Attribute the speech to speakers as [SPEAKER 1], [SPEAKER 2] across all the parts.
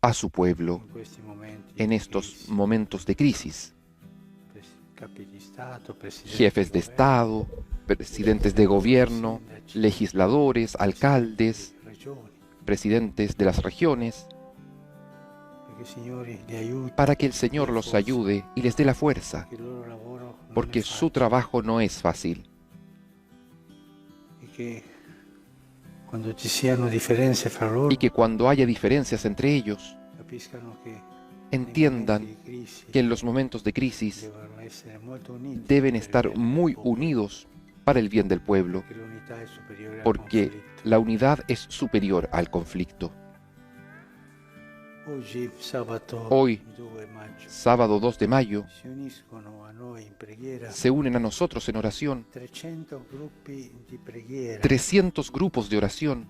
[SPEAKER 1] a su pueblo en estos momentos de crisis. Jefes de Estado, presidentes de gobierno, legisladores, alcaldes, presidentes de las regiones, para que el Señor los ayude y les dé la fuerza, porque su trabajo no es fácil. Y que cuando haya diferencias entre ellos, entiendan que en los momentos de crisis deben estar muy unidos para el bien del pueblo, porque la unidad es superior al conflicto. Hoy, sábado 2 de mayo, se unen a nosotros en oración 300 grupos de oración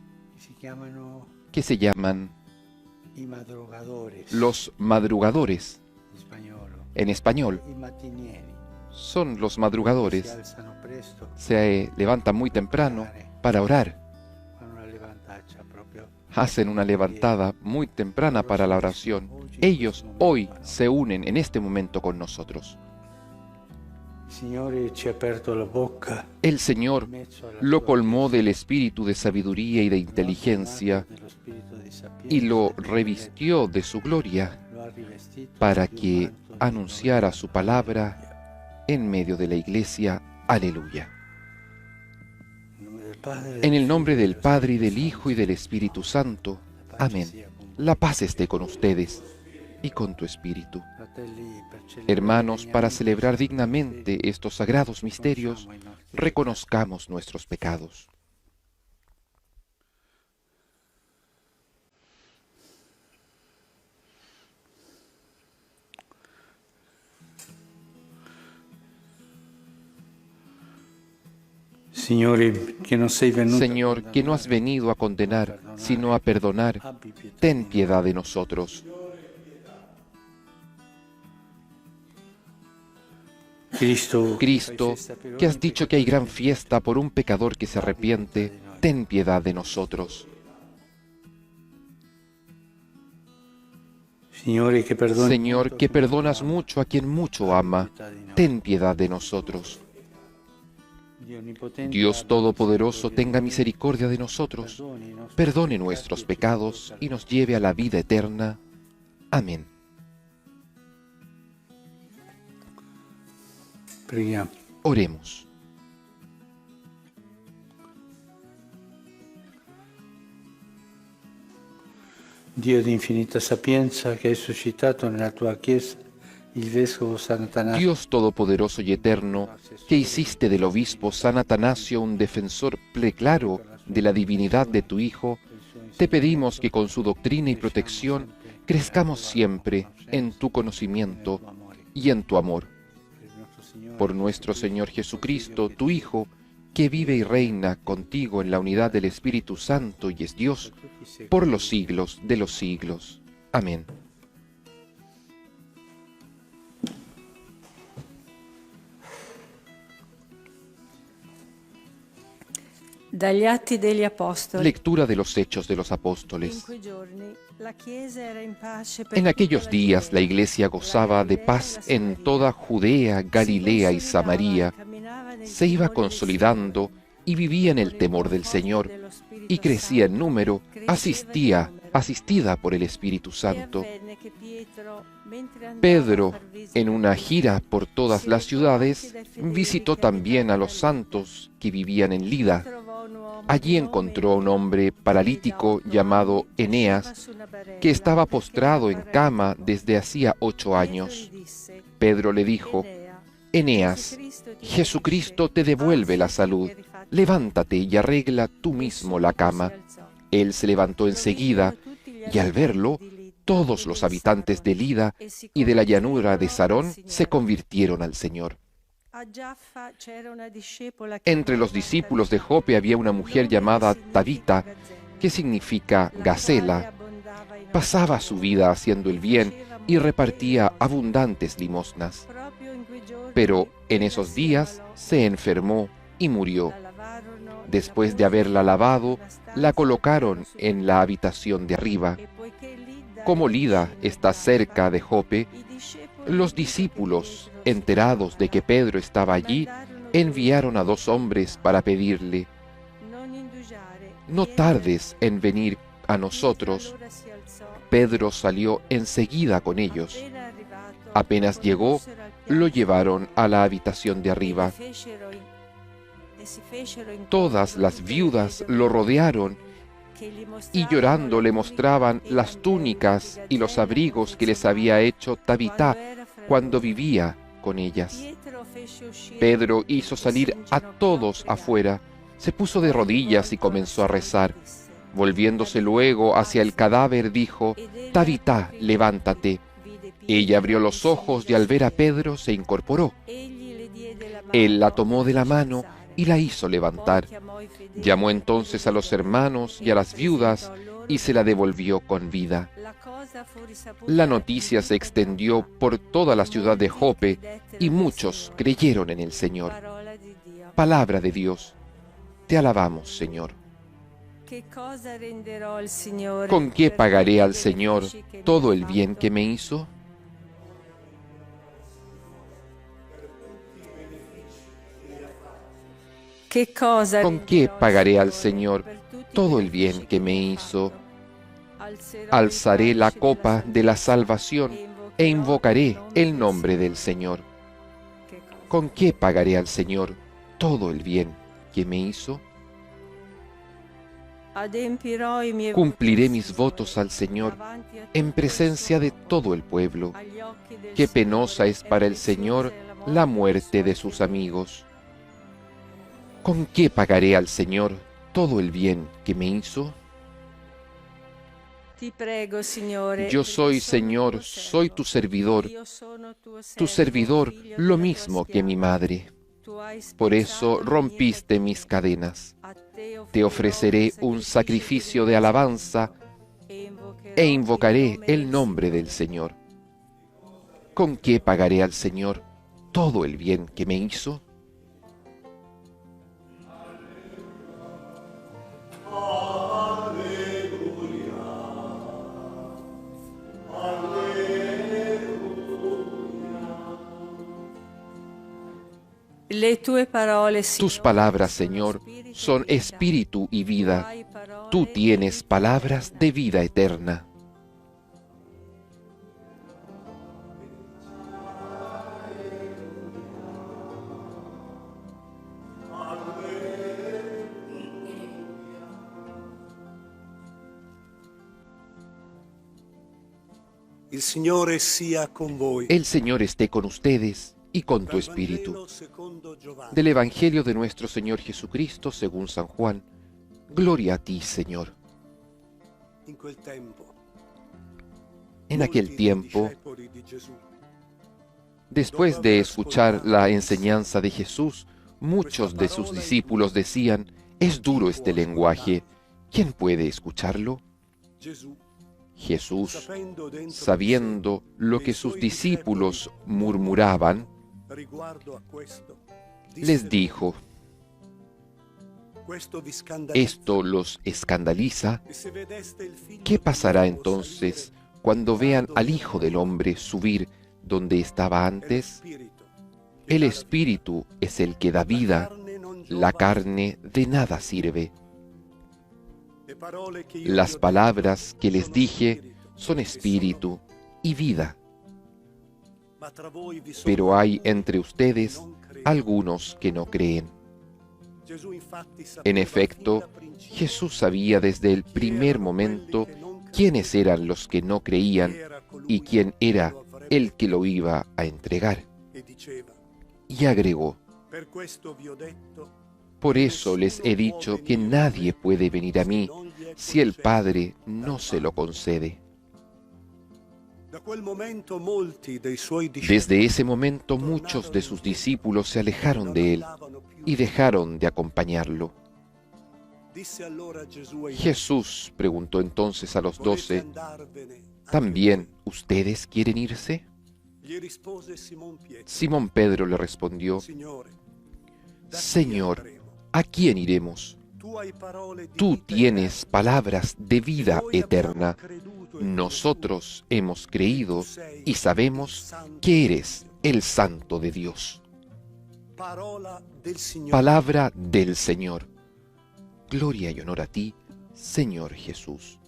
[SPEAKER 1] que se llaman los madrugadores. En español, son los madrugadores. Se levantan muy temprano para orar. Hacen una levantada muy temprana para la oración. Ellos hoy se unen en este momento con nosotros. El Señor lo colmó del espíritu de sabiduría y de inteligencia y lo revistió de su gloria para que anunciara su palabra en medio de la iglesia. Aleluya. En el nombre del Padre, y del Hijo, y del Espíritu Santo. Amén. La paz esté con ustedes y con tu espíritu. Hermanos, para celebrar dignamente estos sagrados misterios, reconozcamos nuestros pecados. Señor, que no has venido a condenar, sino a perdonar, ten piedad de nosotros. Cristo, que has dicho que hay gran fiesta por un pecador que se arrepiente, ten piedad de nosotros. Señor, que perdonas mucho a quien mucho ama, ten piedad de nosotros. Dios Todopoderoso, tenga misericordia de nosotros, perdone nuestros pecados y nos lleve a la vida eterna. Amén. Oremos.
[SPEAKER 2] Dio di infinita sapienza, che hai suscitato nella tua Chiesa il Vescovo Sant'Atanasio.
[SPEAKER 1] Dios Todopoderoso y Eterno, que hiciste del obispo San Atanasio un defensor preclaro de la divinidad de tu Hijo, te pedimos que con su doctrina y protección crezcamos siempre en tu conocimiento y en tu amor. Por nuestro Señor Jesucristo, tu Hijo, que vive y reina contigo en la unidad del Espíritu Santo y es Dios, por los siglos de los siglos. Amén.
[SPEAKER 3] Dagli Atti degli Apostoli.
[SPEAKER 1] Lectura de los Hechos de los Apóstoles. En aquellos días la Iglesia gozaba de paz en toda Judea, Galilea y Samaria. Se iba consolidando y vivía en el temor del Señor, y crecía en número, asistida por el Espíritu Santo. Pedro, en una gira por todas las ciudades, visitó también a los santos que vivían en Lida. Allí encontró a un hombre paralítico llamado Eneas, que estaba postrado en cama desde hacía 8 años. Pedro le dijo: Eneas, Jesucristo te devuelve la salud. Levántate y arregla tú mismo la cama. Él se levantó enseguida, y al verlo, todos los habitantes de Lida y de la llanura de Sarón se convirtieron al Señor. Entre los discípulos de Jope había una mujer llamada Tabita, que significa Gacela. Pasaba su vida haciendo el bien y repartía abundantes limosnas. Pero en esos días se enfermó y murió. Después de haberla lavado, la colocaron en la habitación de arriba. Como Lida está cerca de Jope, los discípulos, enterados de que Pedro estaba allí, enviaron a 2 hombres para pedirle: «No tardes en venir a nosotros». Pedro salió enseguida con ellos. Apenas llegó, lo llevaron a la habitación de arriba. Todas las viudas lo rodearon y llorando le mostraban las túnicas y los abrigos que les había hecho Tabitá cuando vivía con ellas. Pedro hizo salir a todos afuera, se puso de rodillas y comenzó a rezar. Volviéndose luego hacia el cadáver, dijo: «Tabitá, levántate». Ella abrió los ojos y al ver a Pedro se incorporó. Él la tomó de la mano y la hizo levantar. Llamó entonces a los hermanos y a las viudas y se la devolvió con vida. La noticia se extendió por toda la ciudad de Jope y muchos creyeron en el Señor. Palabra de Dios. Te alabamos, Señor. ¿Con qué pagaré al Señor todo el bien que me hizo? ¿Con qué pagaré al Señor todo el bien que me hizo? Alzaré la copa de la salvación e invocaré el nombre del Señor. ¿Con qué pagaré al Señor todo el bien que me hizo? Cumpliré mis votos al Señor en presencia de todo el pueblo. Qué penosa es para el Señor la muerte de sus amigos. ¿Con qué pagaré al Señor todo el bien que me hizo? Yo soy, Señor, soy tu servidor lo mismo que mi madre. Por eso rompiste mis cadenas. Te ofreceré un sacrificio de alabanza e invocaré el nombre del Señor. ¿Con qué pagaré al Señor todo el bien que me hizo? Tus palabras, Señor, son espíritu y vida. Tú tienes palabras de vida eterna.
[SPEAKER 4] El Signore sia con voi.
[SPEAKER 1] El Señor esté con ustedes y con tu espíritu. Del Evangelio de nuestro Señor Jesucristo según San Juan. Gloria a ti, Señor. En aquel tiempo, después de escuchar la enseñanza de Jesús, muchos de sus discípulos decían: «Es duro este lenguaje, ¿quién puede escucharlo?». Jesús, sabiendo lo que sus discípulos murmuraban, les dijo: «¿Esto los escandaliza? ¿Qué pasará entonces cuando vean al Hijo del Hombre subir donde estaba antes? El Espíritu es el que da vida, la carne de nada sirve». Las palabras que les dije son espíritu y vida. Pero hay entre ustedes algunos que no creen. En efecto, Jesús sabía desde el primer momento quiénes eran los que no creían y quién era el que lo iba a entregar. Y agregó: «Por eso les he dicho que nadie puede venir a mí si el Padre no se lo concede». Desde ese momento muchos de sus discípulos se alejaron de él y dejaron de acompañarlo. Jesús preguntó entonces a los 12: «¿También ustedes quieren irse?». Simón Pedro le respondió: «Señor, ¿a quién iremos? Tú tienes palabras de vida eterna. Nosotros hemos creído y sabemos que eres el Santo de Dios. Palabra del Señor. Gloria y honor a ti, Señor Jesús.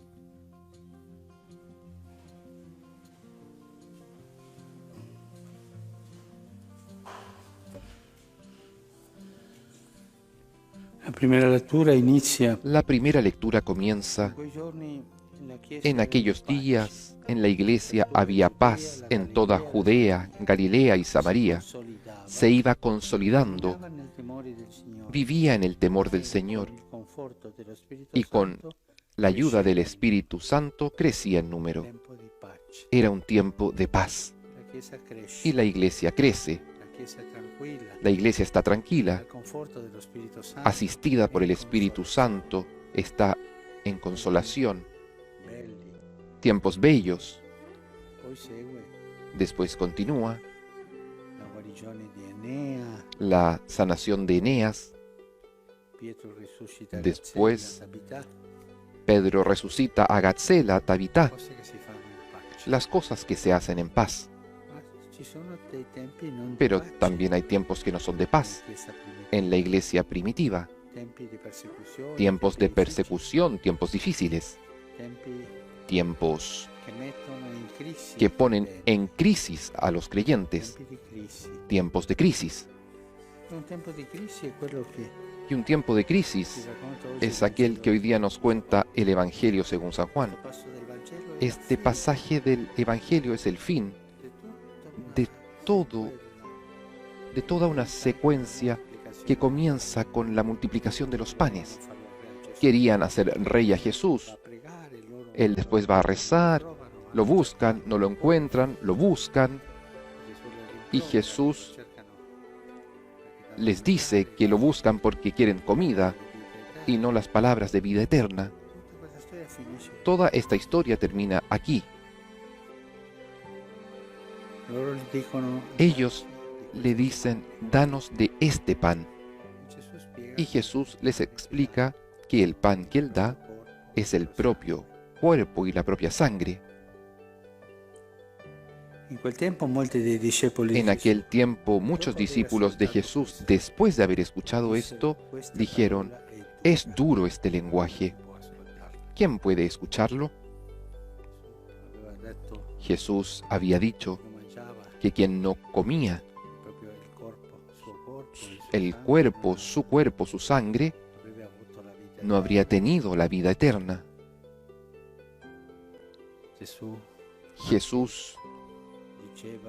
[SPEAKER 2] La primera lectura inicia
[SPEAKER 1] La primera lectura comienza: en aquellos días en la iglesia había paz en toda Judea, Galilea y Samaria. Se iba consolidando, vivía en el temor del Señor y con la ayuda del Espíritu Santo crecía en número. Era un tiempo de paz y la iglesia crece. La iglesia está tranquila, asistida por el Espíritu Santo, está en consolación. Tiempos bellos. Después continúa la sanación de Eneas. Después Pedro resucita a Gatzela, a Tabitá. Las cosas que se hacen en paz. Pero también hay tiempos que no son de paz en la iglesia primitiva. Tiempos de persecución, tiempos difíciles. Tiempos que ponen en crisis a los creyentes. Tiempos de crisis. Y un tiempo de crisis es aquel que hoy día nos cuenta el Evangelio según San Juan. Este pasaje del Evangelio es el fin de toda una secuencia que comienza con la multiplicación de los panes. Querían hacer rey a Jesús. Él después va a rezar, lo buscan, no lo encuentran, lo buscan, y Jesús les dice que lo buscan porque quieren comida y no las palabras de vida eterna. Toda esta historia termina aquí. Ellos le dicen: danos de este pan. Y Jesús les explica que el pan que Él da es el propio cuerpo y la propia sangre. En aquel tiempo, muchos discípulos de Jesús, después de haber escuchado esto, dijeron: es duro este lenguaje. ¿Quién puede escucharlo? Jesús había dicho que quien no comía el cuerpo, su sangre, no habría tenido la vida eterna. Jesús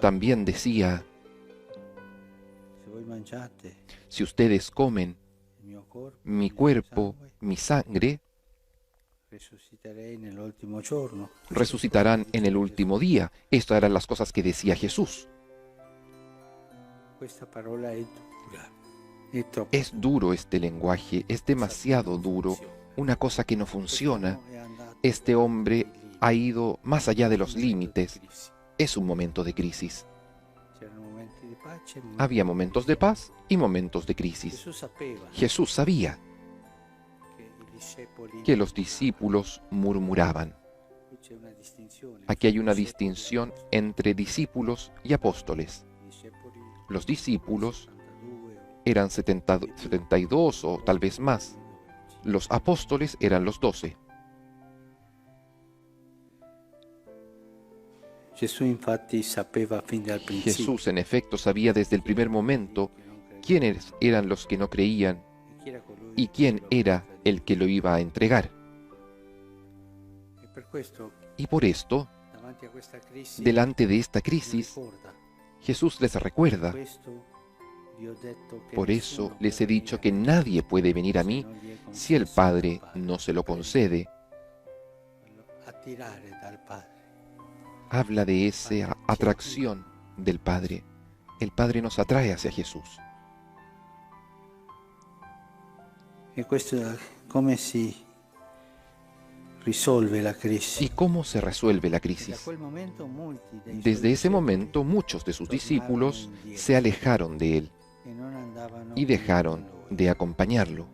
[SPEAKER 1] también decía: si ustedes comen mi cuerpo, mi sangre, resucitarán en el último día. Estas eran las cosas que decía Jesús. Es duro este lenguaje, es demasiado duro, una cosa que no funciona. Este hombre ha ido más allá de los límites. Es un momento de crisis. Había momentos de paz y momentos de crisis. Jesús sabía que los discípulos murmuraban. Aquí hay una distinción entre discípulos y apóstoles. Los discípulos eran 72 o tal vez más. Los apóstoles eran los 12. Jesús, en efecto, sabía desde el primer momento quiénes eran los que no creían y quién era el que lo iba a entregar. Y por esto, delante de esta crisis, Jesús les recuerda: por eso les he dicho que nadie puede venir a mí si el Padre no se lo concede. Habla de esa atracción del Padre. El Padre nos atrae hacia Jesús.
[SPEAKER 2] ¿Y cómo se resuelve la crisis?
[SPEAKER 1] ¿Y cómo se resuelve la crisis? Desde ese momento, muchos de sus discípulos se alejaron de Él y dejaron de acompañarlo.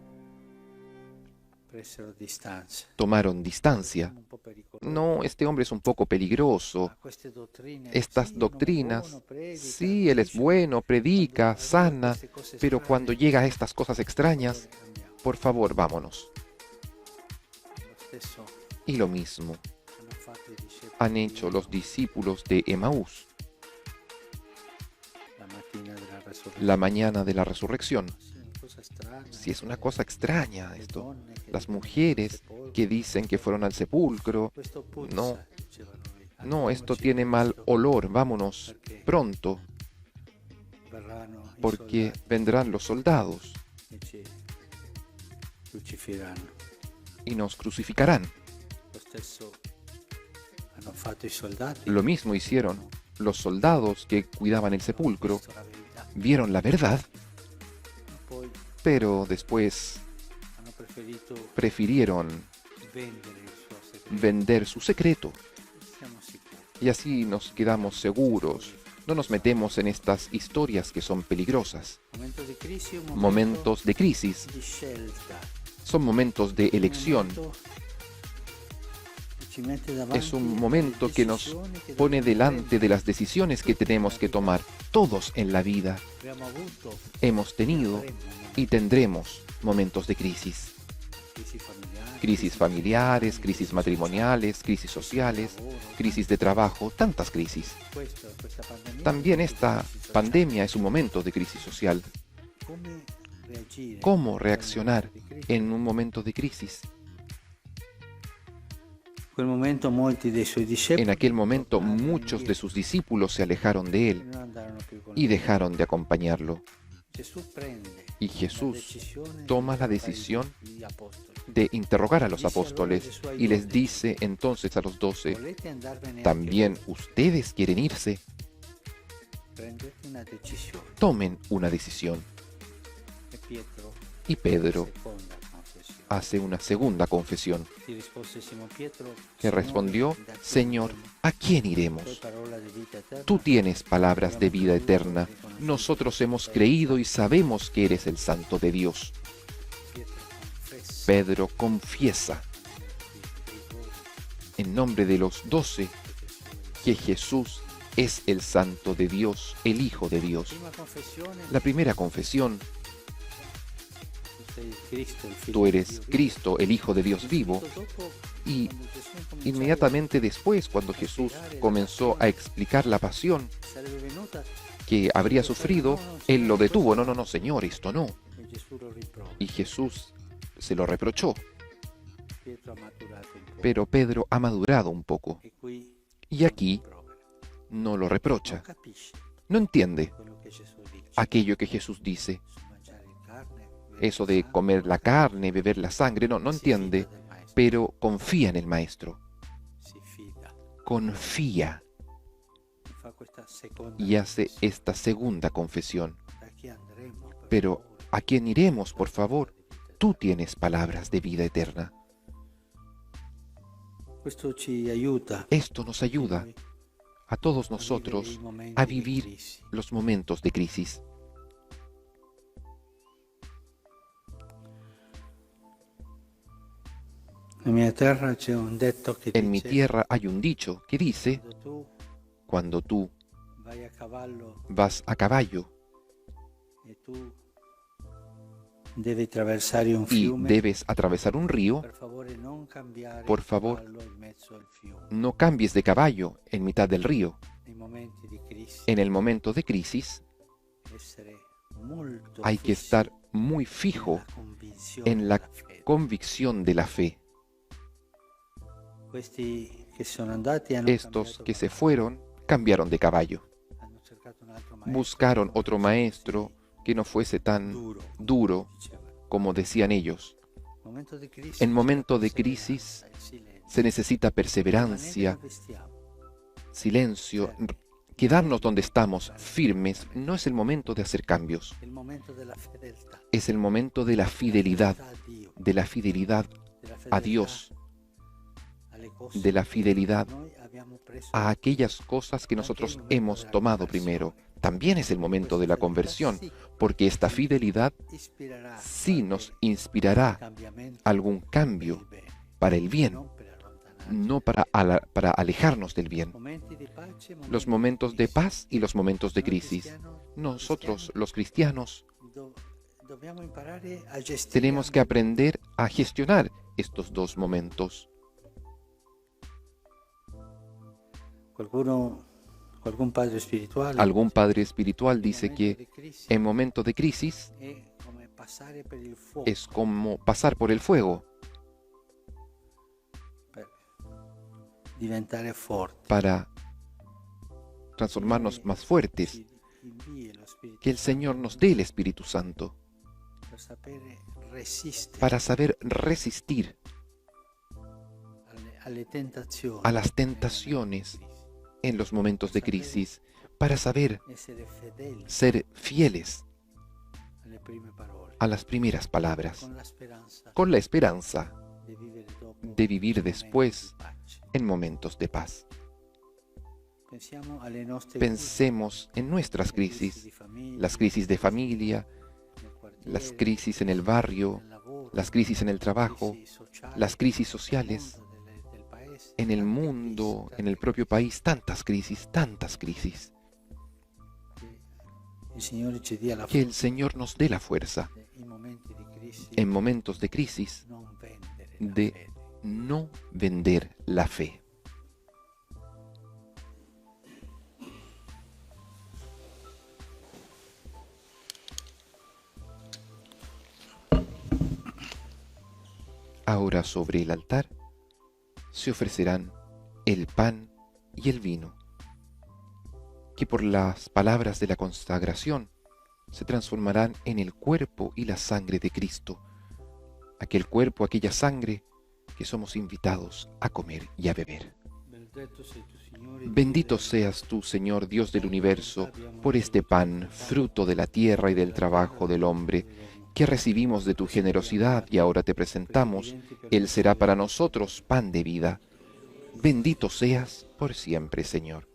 [SPEAKER 2] presero distanza.
[SPEAKER 1] tomaron distancia.
[SPEAKER 2] Un po' pericoloso.
[SPEAKER 1] No, este hombre es un poco peligroso.
[SPEAKER 2] Queste dottrine,
[SPEAKER 1] Estas
[SPEAKER 2] sì, un uomo
[SPEAKER 1] doctrinas,
[SPEAKER 2] buono, predica,
[SPEAKER 1] sí, él es
[SPEAKER 2] dice,
[SPEAKER 1] bueno, predica,
[SPEAKER 2] quando
[SPEAKER 1] sana,
[SPEAKER 2] queste cose
[SPEAKER 1] pero
[SPEAKER 2] strane,
[SPEAKER 1] cuando llega a estas cosas extrañas,
[SPEAKER 2] cambiamo.
[SPEAKER 1] por favor, vámonos.
[SPEAKER 2] Lo stesso
[SPEAKER 1] Y lo mismo
[SPEAKER 2] hanno fatto i discepoli
[SPEAKER 1] han hecho los discípulos de Emaús
[SPEAKER 2] la mattina della resurrezione.
[SPEAKER 1] la mañana de la resurrección.
[SPEAKER 2] Sì, una cosa strana.
[SPEAKER 1] Si es una cosa extraña
[SPEAKER 2] Le
[SPEAKER 1] esto.
[SPEAKER 2] donne che
[SPEAKER 1] Las
[SPEAKER 2] dicono
[SPEAKER 1] mujeres
[SPEAKER 2] sepolcro.
[SPEAKER 1] que dicen que fueron al sepulcro.
[SPEAKER 2] Questo puzza,
[SPEAKER 1] No,
[SPEAKER 2] dicevano
[SPEAKER 1] no, esto
[SPEAKER 2] andiamoci
[SPEAKER 1] tiene mal
[SPEAKER 2] presto,
[SPEAKER 1] olor, vámonos pronto,
[SPEAKER 2] verranno i
[SPEAKER 1] porque
[SPEAKER 2] soldati
[SPEAKER 1] vendrán los soldados
[SPEAKER 2] e ci crucifiranno.
[SPEAKER 1] y nos crucificarán.
[SPEAKER 2] Lo stesso hanno fatto i soldati.
[SPEAKER 1] Lo mismo hicieron los soldados que cuidaban el sepulcro.
[SPEAKER 2] Visto la verità.
[SPEAKER 1] Vieron la verdad,
[SPEAKER 2] Poi
[SPEAKER 1] pero después
[SPEAKER 2] hanno preferito
[SPEAKER 1] prefirieron
[SPEAKER 2] vendere il suo segreto.
[SPEAKER 1] vender su secreto.
[SPEAKER 2] Siamo sicuri.
[SPEAKER 1] Y así nos quedamos seguros. No nos metemos en estas historias que son peligrosas.
[SPEAKER 2] Momento di crisi è un momento
[SPEAKER 1] Momentos de crisis
[SPEAKER 2] di scelta.
[SPEAKER 1] son momentos de elección.
[SPEAKER 2] Un momento che ci mette davanti
[SPEAKER 1] Es un
[SPEAKER 2] alle
[SPEAKER 1] momento que nos
[SPEAKER 2] decisioni che
[SPEAKER 1] pone
[SPEAKER 2] dobbiamo
[SPEAKER 1] delante de
[SPEAKER 2] prendere.
[SPEAKER 1] las decisiones que tenemos que tomar. Todos en la vida
[SPEAKER 2] Abbiamo avuto
[SPEAKER 1] hemos tenido y tendremos momentos de crisis.
[SPEAKER 2] crisi familiari,
[SPEAKER 1] Crisis familiares, crisis matrimoniales, crisis sociales, crisis de trabajo, tantas crisis.
[SPEAKER 2] questa pandemia.
[SPEAKER 1] También esta pandemia es un momento de crisis social.
[SPEAKER 2] Come reagire?
[SPEAKER 1] ¿Cómo reaccionar
[SPEAKER 2] Di crisi.
[SPEAKER 1] en un momento de crisis?
[SPEAKER 2] In quel momento molti dei suoi discepoli
[SPEAKER 1] En aquel momento
[SPEAKER 2] tornarono
[SPEAKER 1] muchos de
[SPEAKER 2] indietro
[SPEAKER 1] sus discípulos se alejaron de
[SPEAKER 2] e
[SPEAKER 1] él
[SPEAKER 2] non andarono più con
[SPEAKER 1] y
[SPEAKER 2] lui.
[SPEAKER 1] dejaron de acompañarlo.
[SPEAKER 2] Gesù prende
[SPEAKER 1] Y
[SPEAKER 2] la
[SPEAKER 1] Jesús
[SPEAKER 2] decisione
[SPEAKER 1] toma
[SPEAKER 2] di
[SPEAKER 1] la
[SPEAKER 2] interrogare
[SPEAKER 1] decisión
[SPEAKER 2] gli apostoli.
[SPEAKER 1] de interrogar a los apóstoles y les dice entonces a los 12,
[SPEAKER 2] Volete andarvene
[SPEAKER 1] ¿también
[SPEAKER 2] anche voi?
[SPEAKER 1] ustedes quieren irse?
[SPEAKER 2] Prendete una decisione.
[SPEAKER 1] Tomen una decisión.
[SPEAKER 2] E Pietro,
[SPEAKER 1] Y Pedro
[SPEAKER 2] seconda confessione.
[SPEAKER 1] hace una segunda confesión,
[SPEAKER 2] Ti rispose Simon Pietro,
[SPEAKER 1] que respondió, Señor, ¿a quién
[SPEAKER 2] tu
[SPEAKER 1] iremos?
[SPEAKER 2] parola di vita eterna.
[SPEAKER 1] Tú tienes palabras de vida eterna. Nosotros hemos creído y sabemos que eres el Santo de Dios.
[SPEAKER 2] Pietro confessa
[SPEAKER 1] Pedro confiesa en nombre de los 12 que Jesús es el Santo de Dios, el Hijo de Dios.
[SPEAKER 2] prima confessione,
[SPEAKER 1] La primera confesión,
[SPEAKER 2] tu sei il Cristo, il figlio
[SPEAKER 1] tú
[SPEAKER 2] di
[SPEAKER 1] eres
[SPEAKER 2] Dio vivo.
[SPEAKER 1] Cristo, el Hijo de Dios vivo.
[SPEAKER 2] Dopo,
[SPEAKER 1] Y
[SPEAKER 2] quando Gesù cominciò
[SPEAKER 1] inmediatamente después, cuando Jesús comenzó a explicar la pasión
[SPEAKER 2] a- sarebbe venuta
[SPEAKER 1] que habría sufrido, Él lo detuvo. No, no, no, Señor, esto no.
[SPEAKER 2] e Gesù lo riprova.
[SPEAKER 1] Y Jesús se lo reprochó.
[SPEAKER 2] Pietro ha maturato un po'.
[SPEAKER 1] Pero Pedro ha madurado un poco.
[SPEAKER 2] E qui
[SPEAKER 1] Y aquí
[SPEAKER 2] rimprovera.
[SPEAKER 1] no lo
[SPEAKER 2] Non
[SPEAKER 1] reprocha.
[SPEAKER 2] capisce
[SPEAKER 1] No entiende
[SPEAKER 2] quello che Gesù dice.
[SPEAKER 1] aquello que Jesús dice.
[SPEAKER 2] Su mangiare carne, bere
[SPEAKER 1] Eso de
[SPEAKER 2] sangue,
[SPEAKER 1] comer la carne, beber la sangre. No, no
[SPEAKER 2] si fida
[SPEAKER 1] entiende.
[SPEAKER 2] del maestro,
[SPEAKER 1] Pero confía en el Maestro.
[SPEAKER 2] si fida.
[SPEAKER 1] Confía.
[SPEAKER 2] E fa questa seconda
[SPEAKER 1] Y hace
[SPEAKER 2] confessione.
[SPEAKER 1] esta segunda confesión.
[SPEAKER 2] Da chi andremo, per
[SPEAKER 1] Pero,
[SPEAKER 2] favore?
[SPEAKER 1] ¿a quién iremos, por favor?
[SPEAKER 2] Di vita
[SPEAKER 1] Tú tienes palabras de vida eterna.
[SPEAKER 2] eterna. Questo ci aiuta
[SPEAKER 1] Esto nos ayuda
[SPEAKER 2] noi
[SPEAKER 1] a todos
[SPEAKER 2] a vivere
[SPEAKER 1] nosotros
[SPEAKER 2] i momenti
[SPEAKER 1] a
[SPEAKER 2] di
[SPEAKER 1] vivir
[SPEAKER 2] crisi.
[SPEAKER 1] los momentos de crisis.
[SPEAKER 2] Nella mia terra c'è un detto che
[SPEAKER 1] En mi
[SPEAKER 2] dice:
[SPEAKER 1] tierra hay un dicho que dice,
[SPEAKER 2] quando tu
[SPEAKER 1] cuando tú
[SPEAKER 2] vai a cavallo
[SPEAKER 1] vas a caballo
[SPEAKER 2] e tu devi attraversare un
[SPEAKER 1] y
[SPEAKER 2] fiume,
[SPEAKER 1] debes atravesar un río,
[SPEAKER 2] per favore non cambiare
[SPEAKER 1] por
[SPEAKER 2] il
[SPEAKER 1] favor,
[SPEAKER 2] cavallo in mezzo al fiume.
[SPEAKER 1] no cambies de caballo en mitad del río.
[SPEAKER 2] Nei momenti di crisi
[SPEAKER 1] En el momento de crisis
[SPEAKER 2] essere molto
[SPEAKER 1] hay que
[SPEAKER 2] fissi
[SPEAKER 1] estar muy fijo
[SPEAKER 2] nella convinzione
[SPEAKER 1] en la
[SPEAKER 2] della fede.
[SPEAKER 1] convicción de la fe.
[SPEAKER 2] Questi che sono andati hanno
[SPEAKER 1] Estos
[SPEAKER 2] cambiato
[SPEAKER 1] que se
[SPEAKER 2] cavallo,
[SPEAKER 1] fueron cambiaron de caballo.
[SPEAKER 2] hanno cercato un altro maestro,
[SPEAKER 1] Buscaron
[SPEAKER 2] non
[SPEAKER 1] otro
[SPEAKER 2] fosse
[SPEAKER 1] maestro que no fuese tan duro
[SPEAKER 2] dicevano.
[SPEAKER 1] como decían ellos.
[SPEAKER 2] Momento di crisi
[SPEAKER 1] En
[SPEAKER 2] c'è
[SPEAKER 1] momento de
[SPEAKER 2] perseveranza,
[SPEAKER 1] crisis
[SPEAKER 2] il silenzio.
[SPEAKER 1] se necesita
[SPEAKER 2] Rimanete
[SPEAKER 1] perseverancia,
[SPEAKER 2] dove stiamo.
[SPEAKER 1] silencio. Quedarnos donde estamos, firmes, no es el momento de hacer cambios.
[SPEAKER 2] È il momento della fedeltà,
[SPEAKER 1] Es el momento de la fidelidad,
[SPEAKER 2] fedeltà a Dio,
[SPEAKER 1] de la fidelidad
[SPEAKER 2] della
[SPEAKER 1] a
[SPEAKER 2] fedeltà
[SPEAKER 1] Dios,
[SPEAKER 2] alle cose
[SPEAKER 1] de la
[SPEAKER 2] che
[SPEAKER 1] fidelidad
[SPEAKER 2] noi abbiamo preso
[SPEAKER 1] a aquellas cosas que nosotros hemos tomado primero, también es el momento de la conversión, porque esta fidelidad sí nos inspirará algún cambio para el bien, no para alejarnos del bien. Los momentos de paz y los momentos de crisis. Nosotros, los cristianos, tenemos que aprender a gestionar estos dos momentos. Algún padre espiritual dice que en momentos de crisis es como pasar por el fuego para transformarnos más fuertes, que el Señor nos dé el Espíritu Santo para saber resistir a las tentaciones en los momentos de crisis, para saber ser fieles a las primeras palabras, con la esperanza de vivir después en momentos de paz. Pensemos en nuestras crisis, las crisis de familia, las crisis en el barrio, las crisis en el trabajo, las crisis sociales, en el mundo, en el propio país, tantas crisis, tantas crisis. Que el Señor nos dé la fuerza en momentos de crisis de no vender la fe. Ahora sobre el altar se ofrecerán el pan y el vino, que por las palabras de la consagración se transformarán en el cuerpo y la sangre de Cristo, aquel cuerpo, aquella sangre que somos invitados a comer y a beber. Bendito seas tú, Señor Dios del universo, por este pan, fruto de la tierra y del trabajo del hombre, que recibimos de tu generosidad y ahora te presentamos. Él será para nosotros pan de vida. Bendito seas por siempre, Señor.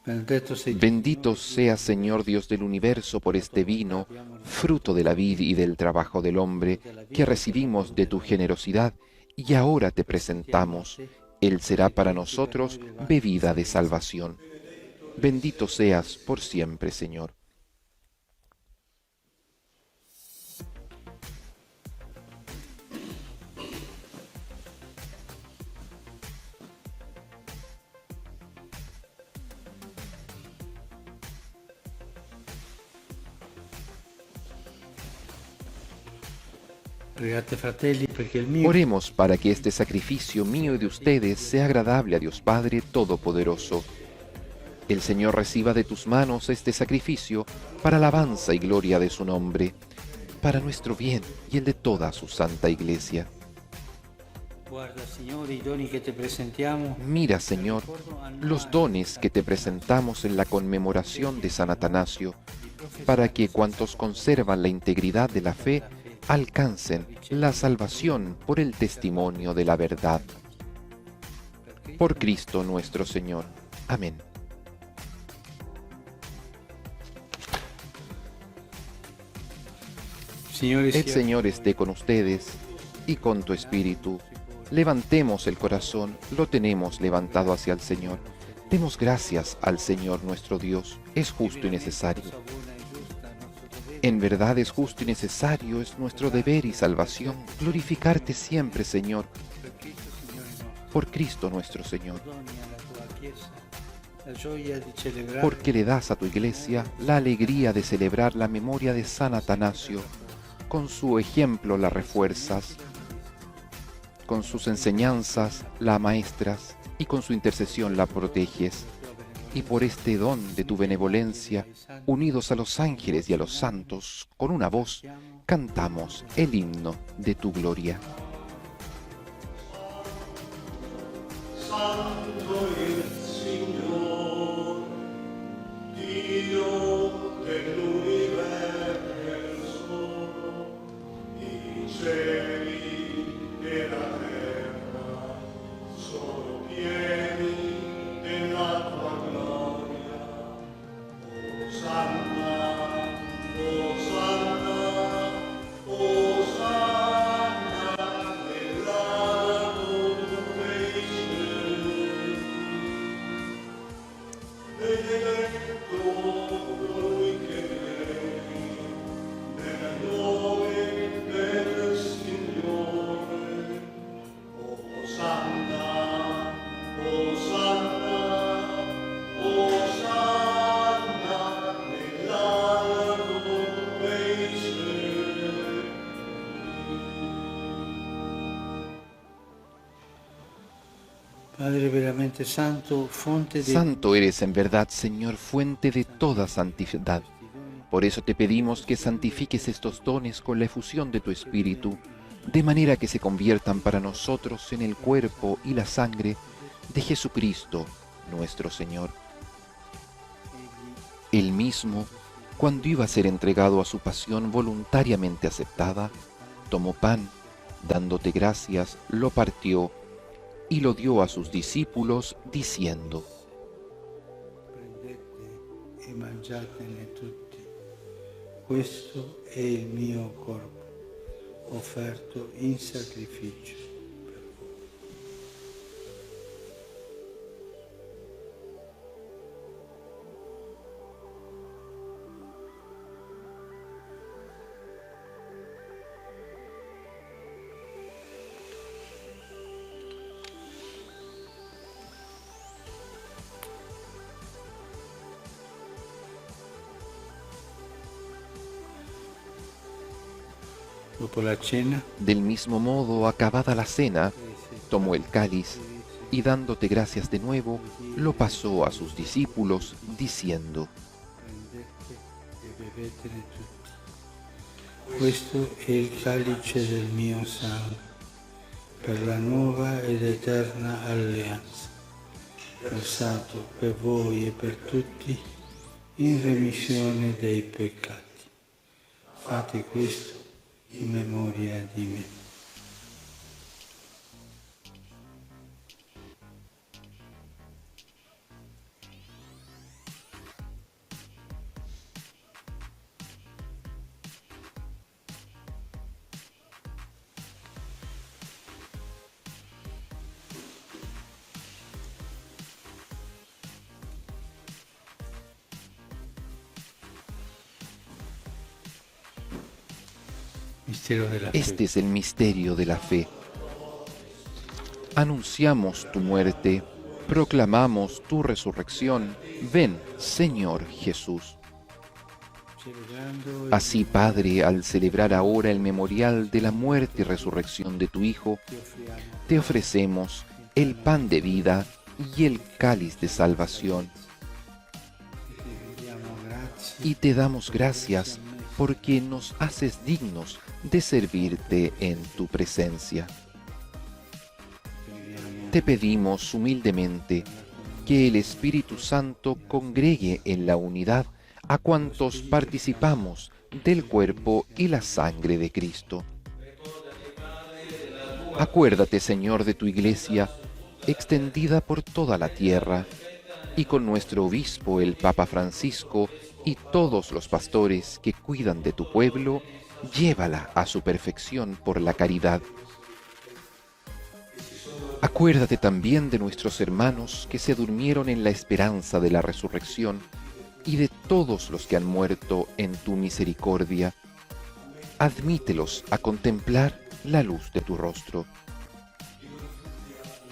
[SPEAKER 1] Bendito seas, Señor Dios del universo, por este vino, fruto de la vid y del trabajo del hombre, que recibimos de tu generosidad y ahora te presentamos. Él será para nosotros bebida de salvación. Bendito seas por siempre, Señor. Oremos para que este sacrificio mío y de ustedes sea agradable a Dios Padre Todopoderoso. El Señor reciba de tus manos este sacrificio para alabanza y gloria de su nombre, para nuestro bien y el de toda su santa Iglesia. Mira, Señor, los dones que te presentamos en la conmemoración de San Atanasio, para que cuantos conservan la integridad de la fe alcancen la salvación por el testimonio de la verdad. Por Cristo nuestro Señor. Amén. El Señor esté con ustedes y con tu espíritu. Levantemos el corazón, lo tenemos levantado hacia el Señor. Demos gracias al Señor nuestro Dios, es justo y necesario. En verdad es justo y necesario, es nuestro deber y salvación glorificarte siempre, Señor, por Cristo nuestro Señor. Porque le das a tu Iglesia la alegría de celebrar la memoria de San Atanasio. Con su ejemplo la refuerzas, con sus enseñanzas la maestras y con su intercesión la proteges. Y por este don de tu benevolencia, unidos a los ángeles y a los santos, con una voz, cantamos el himno de tu gloria.
[SPEAKER 5] Santo il Signor, Dio dell'universo, i cieli e la terra sono pieni
[SPEAKER 2] Padre veramente santo, fonte de
[SPEAKER 1] Santo eres en verdad, Señor, fuente de toda santidad. Por eso te pedimos que santifiques estos dones con la efusión de tu Espíritu, de manera que se conviertan para nosotros en el cuerpo y la sangre de Jesucristo, nuestro Señor. Él mismo, cuando iba a ser entregado a su pasión voluntariamente aceptada, tomó pan, dándote gracias, lo partió y lo dio a sus discípulos, diciendo:
[SPEAKER 2] prendete e mangiatene tutti. Questo è il mio corpo, offerto in sacrificio. Dopo la cena,
[SPEAKER 1] Del mismo modo, acabada la cena, tomó el cáliz y dándote gracias de nuevo, lo pasó a sus discípulos, diciendo:
[SPEAKER 2] prendete e bevetene tutti. Questo è il calice del mio sangue, per la nuova ed eterna alleanza, versato per voi e per tutti in remissione dei peccati. Fate questo in memoria di me. Mistero della
[SPEAKER 1] Este es el misterio de la fe. Anunciamos tu muerte, proclamamos tu resurrección. Ven, Señor Jesús.
[SPEAKER 2] Celebrando
[SPEAKER 1] Así, Padre, al celebrar ahora el memorial de la muerte y resurrección de tu Hijo, te ofrecemos el pan de vida y el cáliz de salvación. Y te damos gracias porque nos haces dignos de servirte en tu presencia. Te pedimos humildemente que el Espíritu Santo congregue en la unidad a cuantos participamos del cuerpo y la sangre de Cristo. Acuérdate, Señor, de tu Iglesia, extendida por toda la tierra, y con nuestro obispo, el Papa Francisco, y todos los pastores que cuidan de tu pueblo, llévala a su perfección por la caridad. Acuérdate también de nuestros hermanos que se durmieron en la esperanza de la resurrección, y de todos los que han muerto en tu misericordia. Admítelos a contemplar la luz de tu rostro.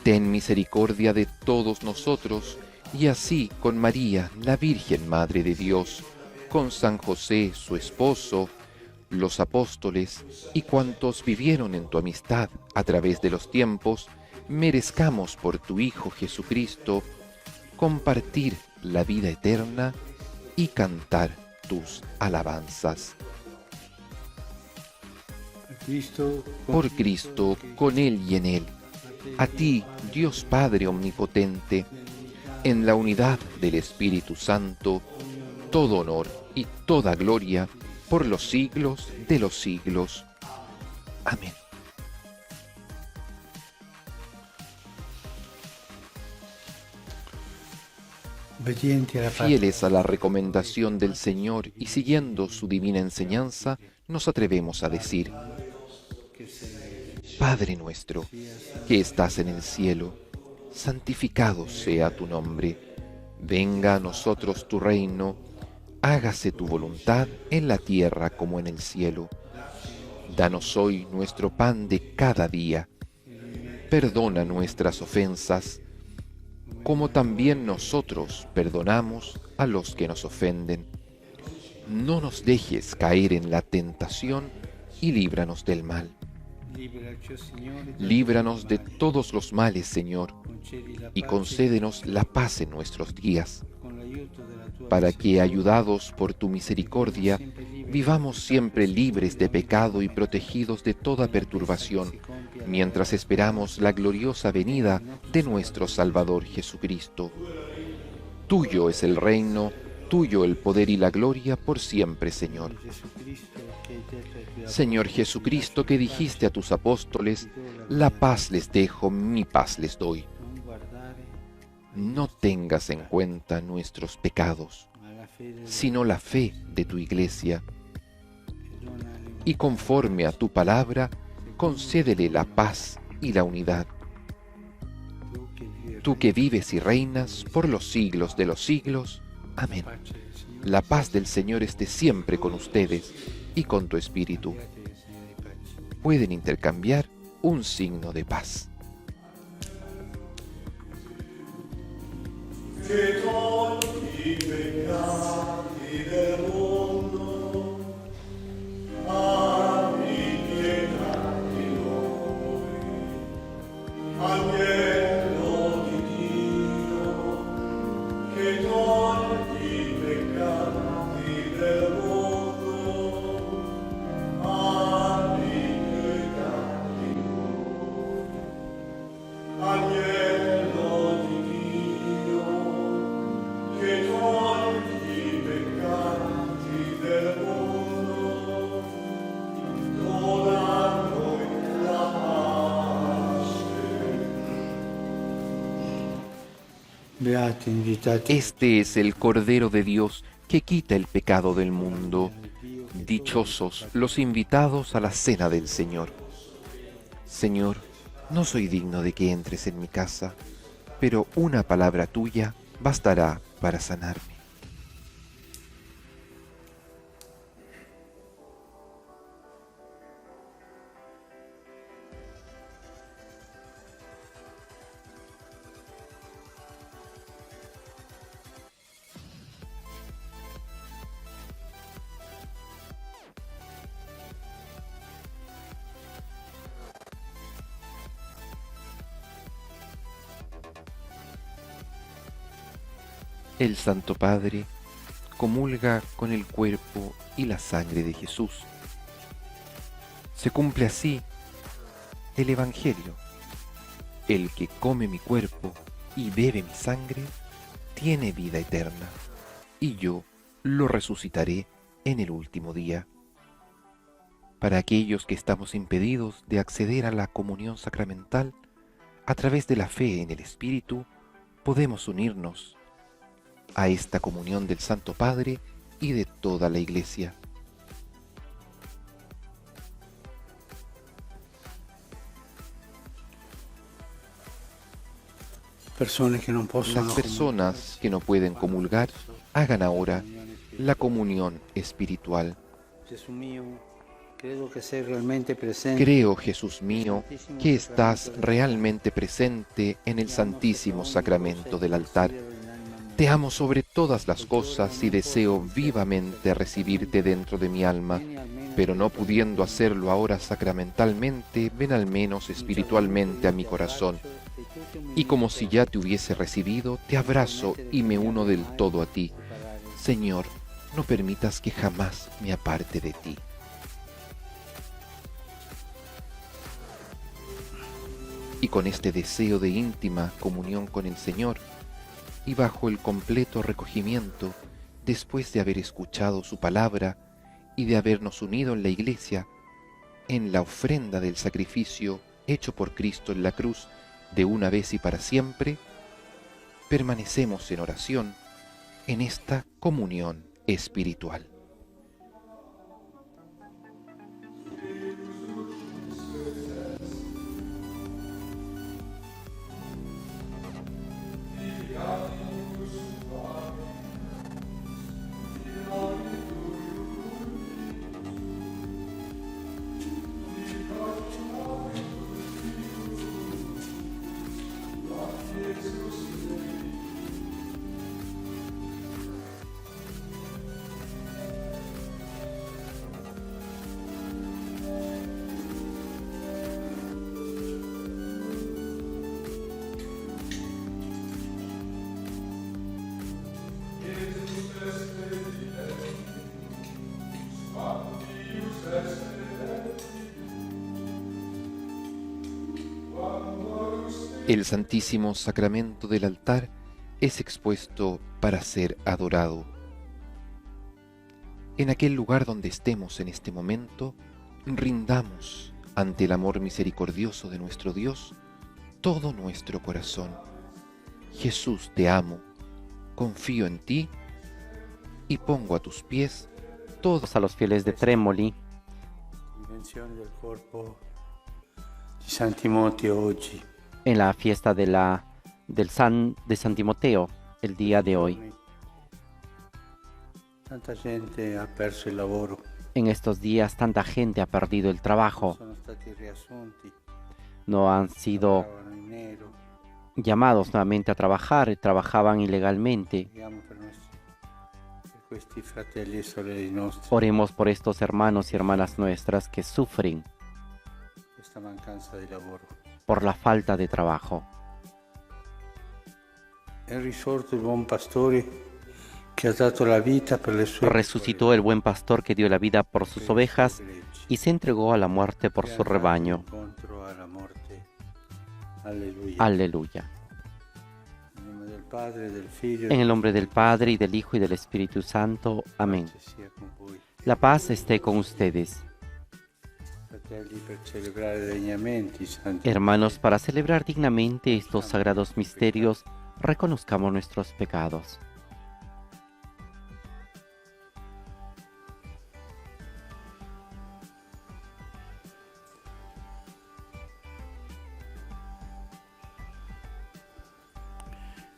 [SPEAKER 1] Ten misericordia de todos nosotros, y así con María, la Virgen Madre de Dios, con San José, su esposo, los apóstoles y cuantos vivieron en tu amistad a través de los tiempos, merezcamos por tu Hijo Jesucristo compartir la vida eterna y cantar tus alabanzas. Por Cristo, con Él y en Él, a ti, Dios Padre Omnipotente, en la unidad del Espíritu Santo, todo honor y toda gloria por los siglos de los siglos. Amén. Fieles a la recomendación del Señor y siguiendo su divina enseñanza, nos atrevemos a decir: Padre nuestro, que estás en el cielo, santificado sea tu nombre. Venga a nosotros tu reino, hágase tu voluntad en la tierra como en el cielo. Danos hoy nuestro pan de cada día. Perdona nuestras ofensas, como también nosotros perdonamos a los que nos ofenden. No nos dejes caer en la tentación y líbranos del mal. Líbranos de todos los males, Señor, y concédenos la paz en nuestros días, para que, ayudados por tu misericordia, vivamos siempre libres de pecado y protegidos de toda perturbación, mientras esperamos la gloriosa venida de nuestro Salvador Jesucristo. Tuyo es el reino, tuyo el poder y la gloria por siempre, Señor. Señor Jesucristo, que dijiste a tus apóstoles, la paz les dejo, mi paz les doy. No tengas en cuenta nuestros pecados, sino la fe de tu Iglesia, y conforme a tu palabra, concédele la paz y la unidad. Tú que vives y reinas por los siglos de los siglos. Amén. La paz del Señor esté siempre con ustedes y con tu espíritu. Pueden intercambiar un signo de paz.
[SPEAKER 5] che togli i peccati del mondo, abbi pietà di noi. Agnello di Dio, che togli i peccati del mondo, abbi pietà di noi. Agnello di Dio, che togli i peccati del mondo, dona a noi la pace.
[SPEAKER 2] Beati invitati.
[SPEAKER 1] Este es el Cordero de Dios que quita el pecado del mundo. Dichosos los invitados a la cena del Señor. Señor, no soy digno de que entres en mi casa, pero una palabra tuya bastará para sanarme. El Santo Padre comulga con el cuerpo y la sangre de Jesús. Se cumple así el Evangelio. El que come mi cuerpo y bebe mi sangre tiene vida eterna, y yo lo resucitaré en el último día. Para aquellos que estamos impedidos de acceder a la comunión sacramental, a través de la fe en el Espíritu, podemos unirnos a esta comunión del Santo Padre y de toda la Iglesia. Las personas que no pueden comulgar, hagan ahora la comunión espiritual. Creo, Jesús mío, que estás realmente presente en el Santísimo Sacramento del altar. Te amo sobre todas las cosas y deseo vivamente recibirte dentro de mi alma, pero no pudiendo hacerlo ahora sacramentalmente, ven al menos espiritualmente a mi corazón. Y como si ya te hubiese recibido, te abrazo y me uno del todo a ti. Señor, no permitas que jamás me aparte de ti. Y con este deseo de íntima comunión con el Señor, y bajo el completo recogimiento, después de haber escuchado su palabra y de habernos unido en la Iglesia, en la ofrenda del sacrificio hecho por Cristo en la cruz, de una vez y para siempre, permanecemos en oración en esta comunión espiritual. El Santísimo Sacramento del altar es expuesto para ser adorado. En aquel lugar donde estemos en este momento, rindamos ante el amor misericordioso de nuestro Dios todo nuestro corazón. Jesús, te amo, confío en ti y pongo a tus pies todos
[SPEAKER 6] a los fieles de Tremoli
[SPEAKER 2] Invenzione del corpo di San Timoteo oggi.
[SPEAKER 6] en la fiesta de San Timoteo el día de hoy.
[SPEAKER 2] Tanta gente ha perso il lavoro.
[SPEAKER 6] En estos días tanta gente ha perdido el trabajo,
[SPEAKER 2] Sono stati riassunti,
[SPEAKER 6] no han sido
[SPEAKER 2] lavoravano in nero.
[SPEAKER 6] llamados nuevamente a trabajar, trabajaban ilegalmente.
[SPEAKER 2] Preghiamo per questi fratelli e sorelle nostri,
[SPEAKER 6] Oremos por estos hermanos y hermanas nuestras que sufren
[SPEAKER 2] questa mancanza di lavoro.
[SPEAKER 6] por la falta de trabajo.
[SPEAKER 2] È risorto il buon pastore che ha dato la vita per le sue
[SPEAKER 6] Resucitó el buen pastor que dio la vida por sus ovejas y se entregó a la muerte por su rebaño.
[SPEAKER 2] Incontro alla morte. Alleluia.
[SPEAKER 6] Aleluya.
[SPEAKER 2] Nel nome del Padre, del Figlio
[SPEAKER 6] En el nombre del Padre, y del Hijo, y del Espíritu Santo. Amén.
[SPEAKER 2] sia con voi.
[SPEAKER 6] La paz esté con ustedes.
[SPEAKER 2] Fratelli, per celebrare degnamente i santi
[SPEAKER 6] Hermanos, para celebrar dignamente estos sagrados misterios, reconozcamos nuestros pecados.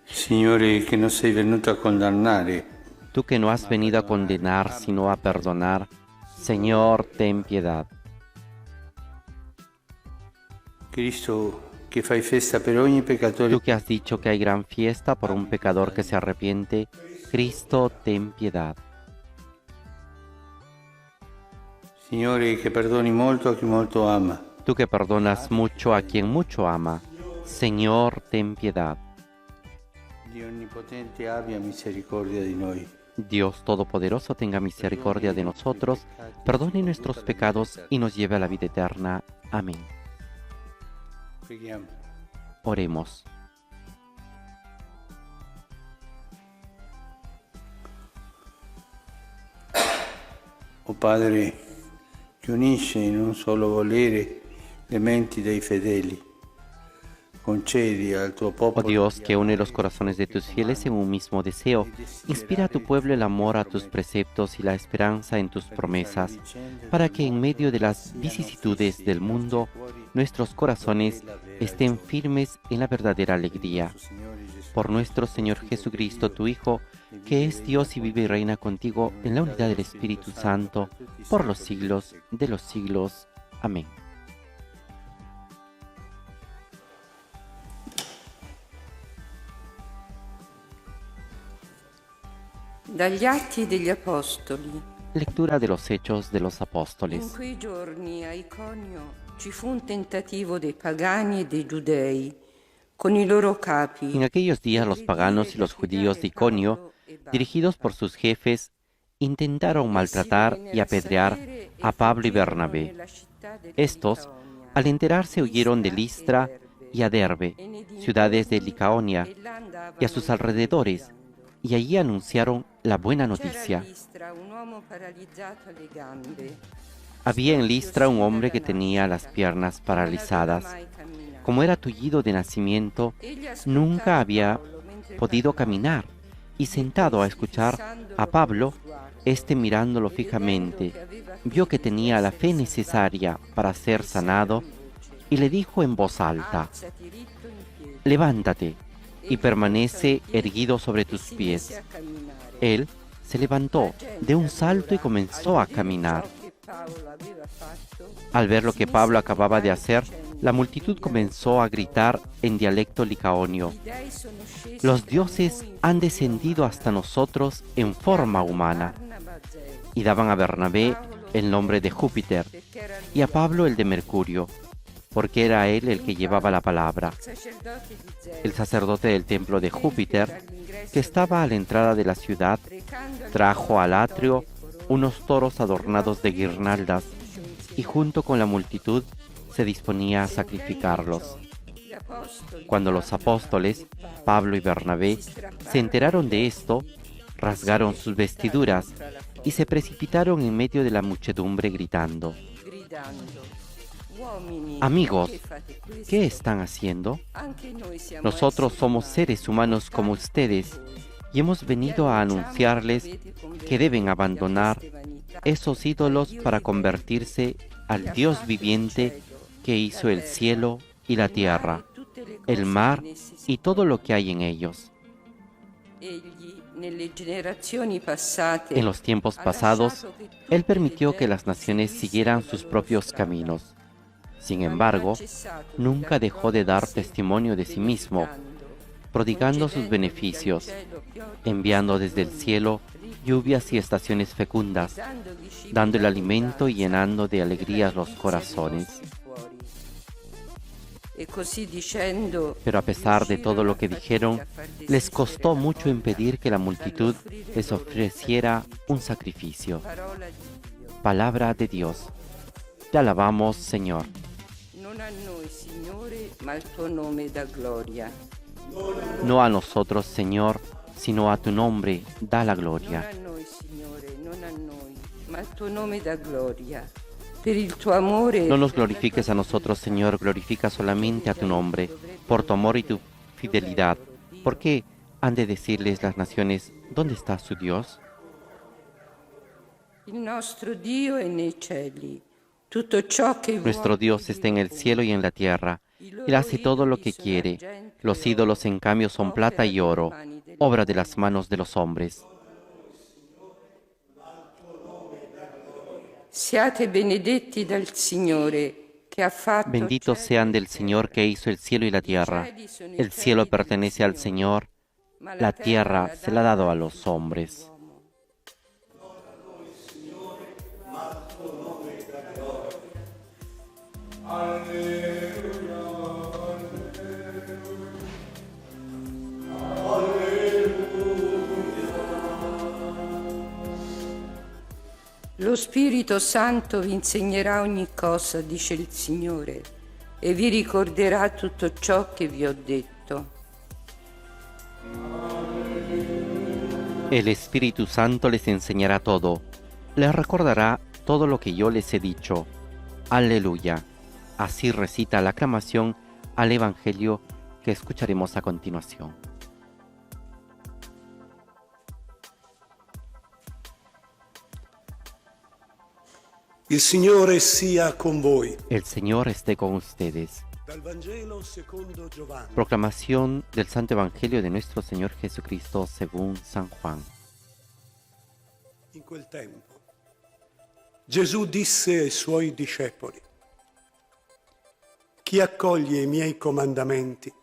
[SPEAKER 2] Signore, che non sei venuto a condannare,
[SPEAKER 6] Tú que no has venido a condenar, sino a perdonar, Señor, ten piedad.
[SPEAKER 2] Cristo, che fai festa per ogni peccatore,
[SPEAKER 6] Tú que has dicho que hay gran fiesta por un pecador que se arrepiente, Cristo, ten piedad.
[SPEAKER 2] Signore, che perdoni molto a chi molto ama,
[SPEAKER 6] Tú que perdonas mucho a quien mucho ama, Señor, ten piedad.
[SPEAKER 2] Dio Onnipotente abbia misericordia di noi.
[SPEAKER 6] Dios Todopoderoso tenga misericordia de nosotros, perdone nuestros pecados y nos lleve a la vida eterna. Amén.
[SPEAKER 2] Preghiamo.
[SPEAKER 6] Oremos.
[SPEAKER 2] O Padre, che unisce in un solo volere le menti dei fedeli, concedi al tuo
[SPEAKER 6] Oh
[SPEAKER 2] popolo
[SPEAKER 6] Dios, que une los corazones de tus fieles en un mismo deseo, inspira a tu pueblo el amor a tus preceptos y la esperanza en tus promesas, para que en medio de las vicisitudes del mundo, nuestros corazones estén firmes en la verdadera alegría. Por nuestro Señor Jesucristo, tu Hijo, que es Dios y vive y reina contigo en la unidad del Espíritu Santo, por los siglos de los siglos. Amén.
[SPEAKER 3] Dagli Atti degli Apostoli.
[SPEAKER 6] Lectura de los Hechos de los
[SPEAKER 3] In
[SPEAKER 6] Apóstoles.
[SPEAKER 3] quei giorni a Iconio ci fu un tentativo dei pagani e dei giudei con i loro capi.
[SPEAKER 6] En aquellos días los paganos y los judíos de Iconio, dirigidos por sus jefes, intentaron maltratar y apedrear a Pablo y Bernabé. Estos, al enterarse, huyeron de Listra y a Derbe, ciudades de Licaonia, y a sus alrededores, y allí anunciaron la buena noticia. Había en Listra un hombre que tenía las piernas paralizadas. Como era tullido de nacimiento, nunca había podido caminar, y sentado a escuchar a Pablo, éste mirándolo fijamente, vio que tenía la fe necesaria para ser sanado, y le dijo en voz alta: «Levántate y permanece erguido sobre tus pies». Él se levantó de un salto y comenzó a caminar. Al ver lo que Pablo acababa de hacer, la multitud comenzó a gritar en dialecto licaonio: «Los dioses han descendido hasta nosotros en forma humana». Y daban a Bernabé el nombre de Júpiter y a Pablo el de Mercurio, porque era él el que llevaba la palabra. El sacerdote del templo de Júpiter, que estaba a la entrada de la ciudad, trajo al atrio unos toros adornados de guirnaldas y junto con la multitud se disponía a sacrificarlos. Cuando los apóstoles, Pablo y Bernabé, se enteraron de esto, rasgaron sus vestiduras y se precipitaron en medio de la muchedumbre gritando: Amigos, ¿qué están haciendo? Nosotros somos seres humanos como ustedes y hemos venido a anunciarles que deben abandonar esos ídolos para convertirse al Dios viviente que hizo el cielo y la tierra, el mar y todo lo que hay en ellos. En los tiempos pasados, Él permitió que las naciones siguieran sus propios caminos. Sin embargo, nunca dejó de dar testimonio de sí mismo, prodigando sus beneficios, enviando desde el cielo lluvias y estaciones fecundas, dando el alimento y llenando de alegría los corazones. Pero a pesar de todo lo que dijeron, les costó mucho impedir que la multitud les ofreciera un sacrificio. Palabra de Dios. Te alabamos, Señor. No a nosotros, Señor, sino a tu nombre da la gloria. No nos glorifiques a nosotros, Señor, glorifica solamente a tu nombre, por tu amor y tu fidelidad. ¿Por qué han de decirles las naciones, ¿dónde está su Dios?
[SPEAKER 3] Nuestro Dios
[SPEAKER 6] está en el cielo y en la tierra. Él hace todo lo que quiere. Los ídolos, en cambio, son plata y oro, obra de las manos de los hombres.
[SPEAKER 3] Siate benedetti dal Signore, che ha fatto.
[SPEAKER 6] Benditos sean del Señor que hizo el cielo y la tierra. El cielo pertenece al Señor, la tierra se la ha dado a los hombres.
[SPEAKER 3] Lo Spirito Santo vi insegnerà ogni cosa, dice il Signore, e vi ricorderà tutto ciò che vi ho detto.
[SPEAKER 6] El Espíritu Santo les enseñará todo, les recordará todo lo que yo les he dicho. Aleluya. Así recita la aclamación al Evangelio que escucharemos a continuación.
[SPEAKER 4] Il Signore sia con voi.
[SPEAKER 6] El Señor esté con ustedes.
[SPEAKER 4] Dal Vangelo secondo Giovanni.
[SPEAKER 6] Proclamación del Santo Evangelio de nuestro Señor Jesucristo según San Juan.
[SPEAKER 4] In quel tempo Gesù disse ai suoi discepoli: Chi accoglie i miei comandamenti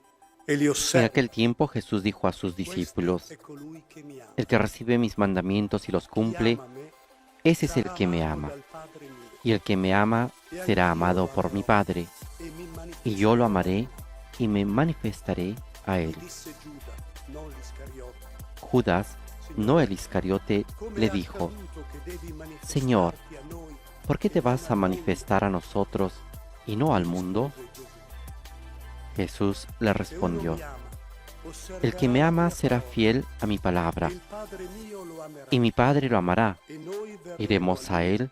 [SPEAKER 4] e li
[SPEAKER 6] En
[SPEAKER 4] osserva,
[SPEAKER 6] aquel tiempo Jesús dijo a sus discípulos:
[SPEAKER 4] è colui che mi ama.
[SPEAKER 6] El que recibe mis mandamientos y los cumple,
[SPEAKER 4] Chi ama me,
[SPEAKER 6] ese es el
[SPEAKER 4] sarà
[SPEAKER 6] que me
[SPEAKER 4] amato
[SPEAKER 6] ama.
[SPEAKER 4] dal Padre mio,
[SPEAKER 6] Y el que me ama será amado por mi Padre.
[SPEAKER 4] e mi
[SPEAKER 6] Y yo lo amaré y me manifestaré a él.
[SPEAKER 4] disse Giuda, non l'Iscariota.
[SPEAKER 6] Judas, no el Iscariote,
[SPEAKER 4] Come
[SPEAKER 6] le
[SPEAKER 4] è
[SPEAKER 6] dijo:
[SPEAKER 4] accaduto che devi manifestarti
[SPEAKER 6] Señor,
[SPEAKER 4] a noi,
[SPEAKER 6] ¿por qué te vas a manifestar a nosotros y no al mundo? Jesús le
[SPEAKER 4] se uno
[SPEAKER 6] respondió:
[SPEAKER 4] mi ama, osserverà
[SPEAKER 6] El que me ama
[SPEAKER 4] la
[SPEAKER 6] será
[SPEAKER 4] parola,
[SPEAKER 6] fiel a mi palabra,
[SPEAKER 4] il Padre mio lo amerà,
[SPEAKER 6] y mi Padre lo amará.
[SPEAKER 4] e noi verremo
[SPEAKER 6] Iremos a él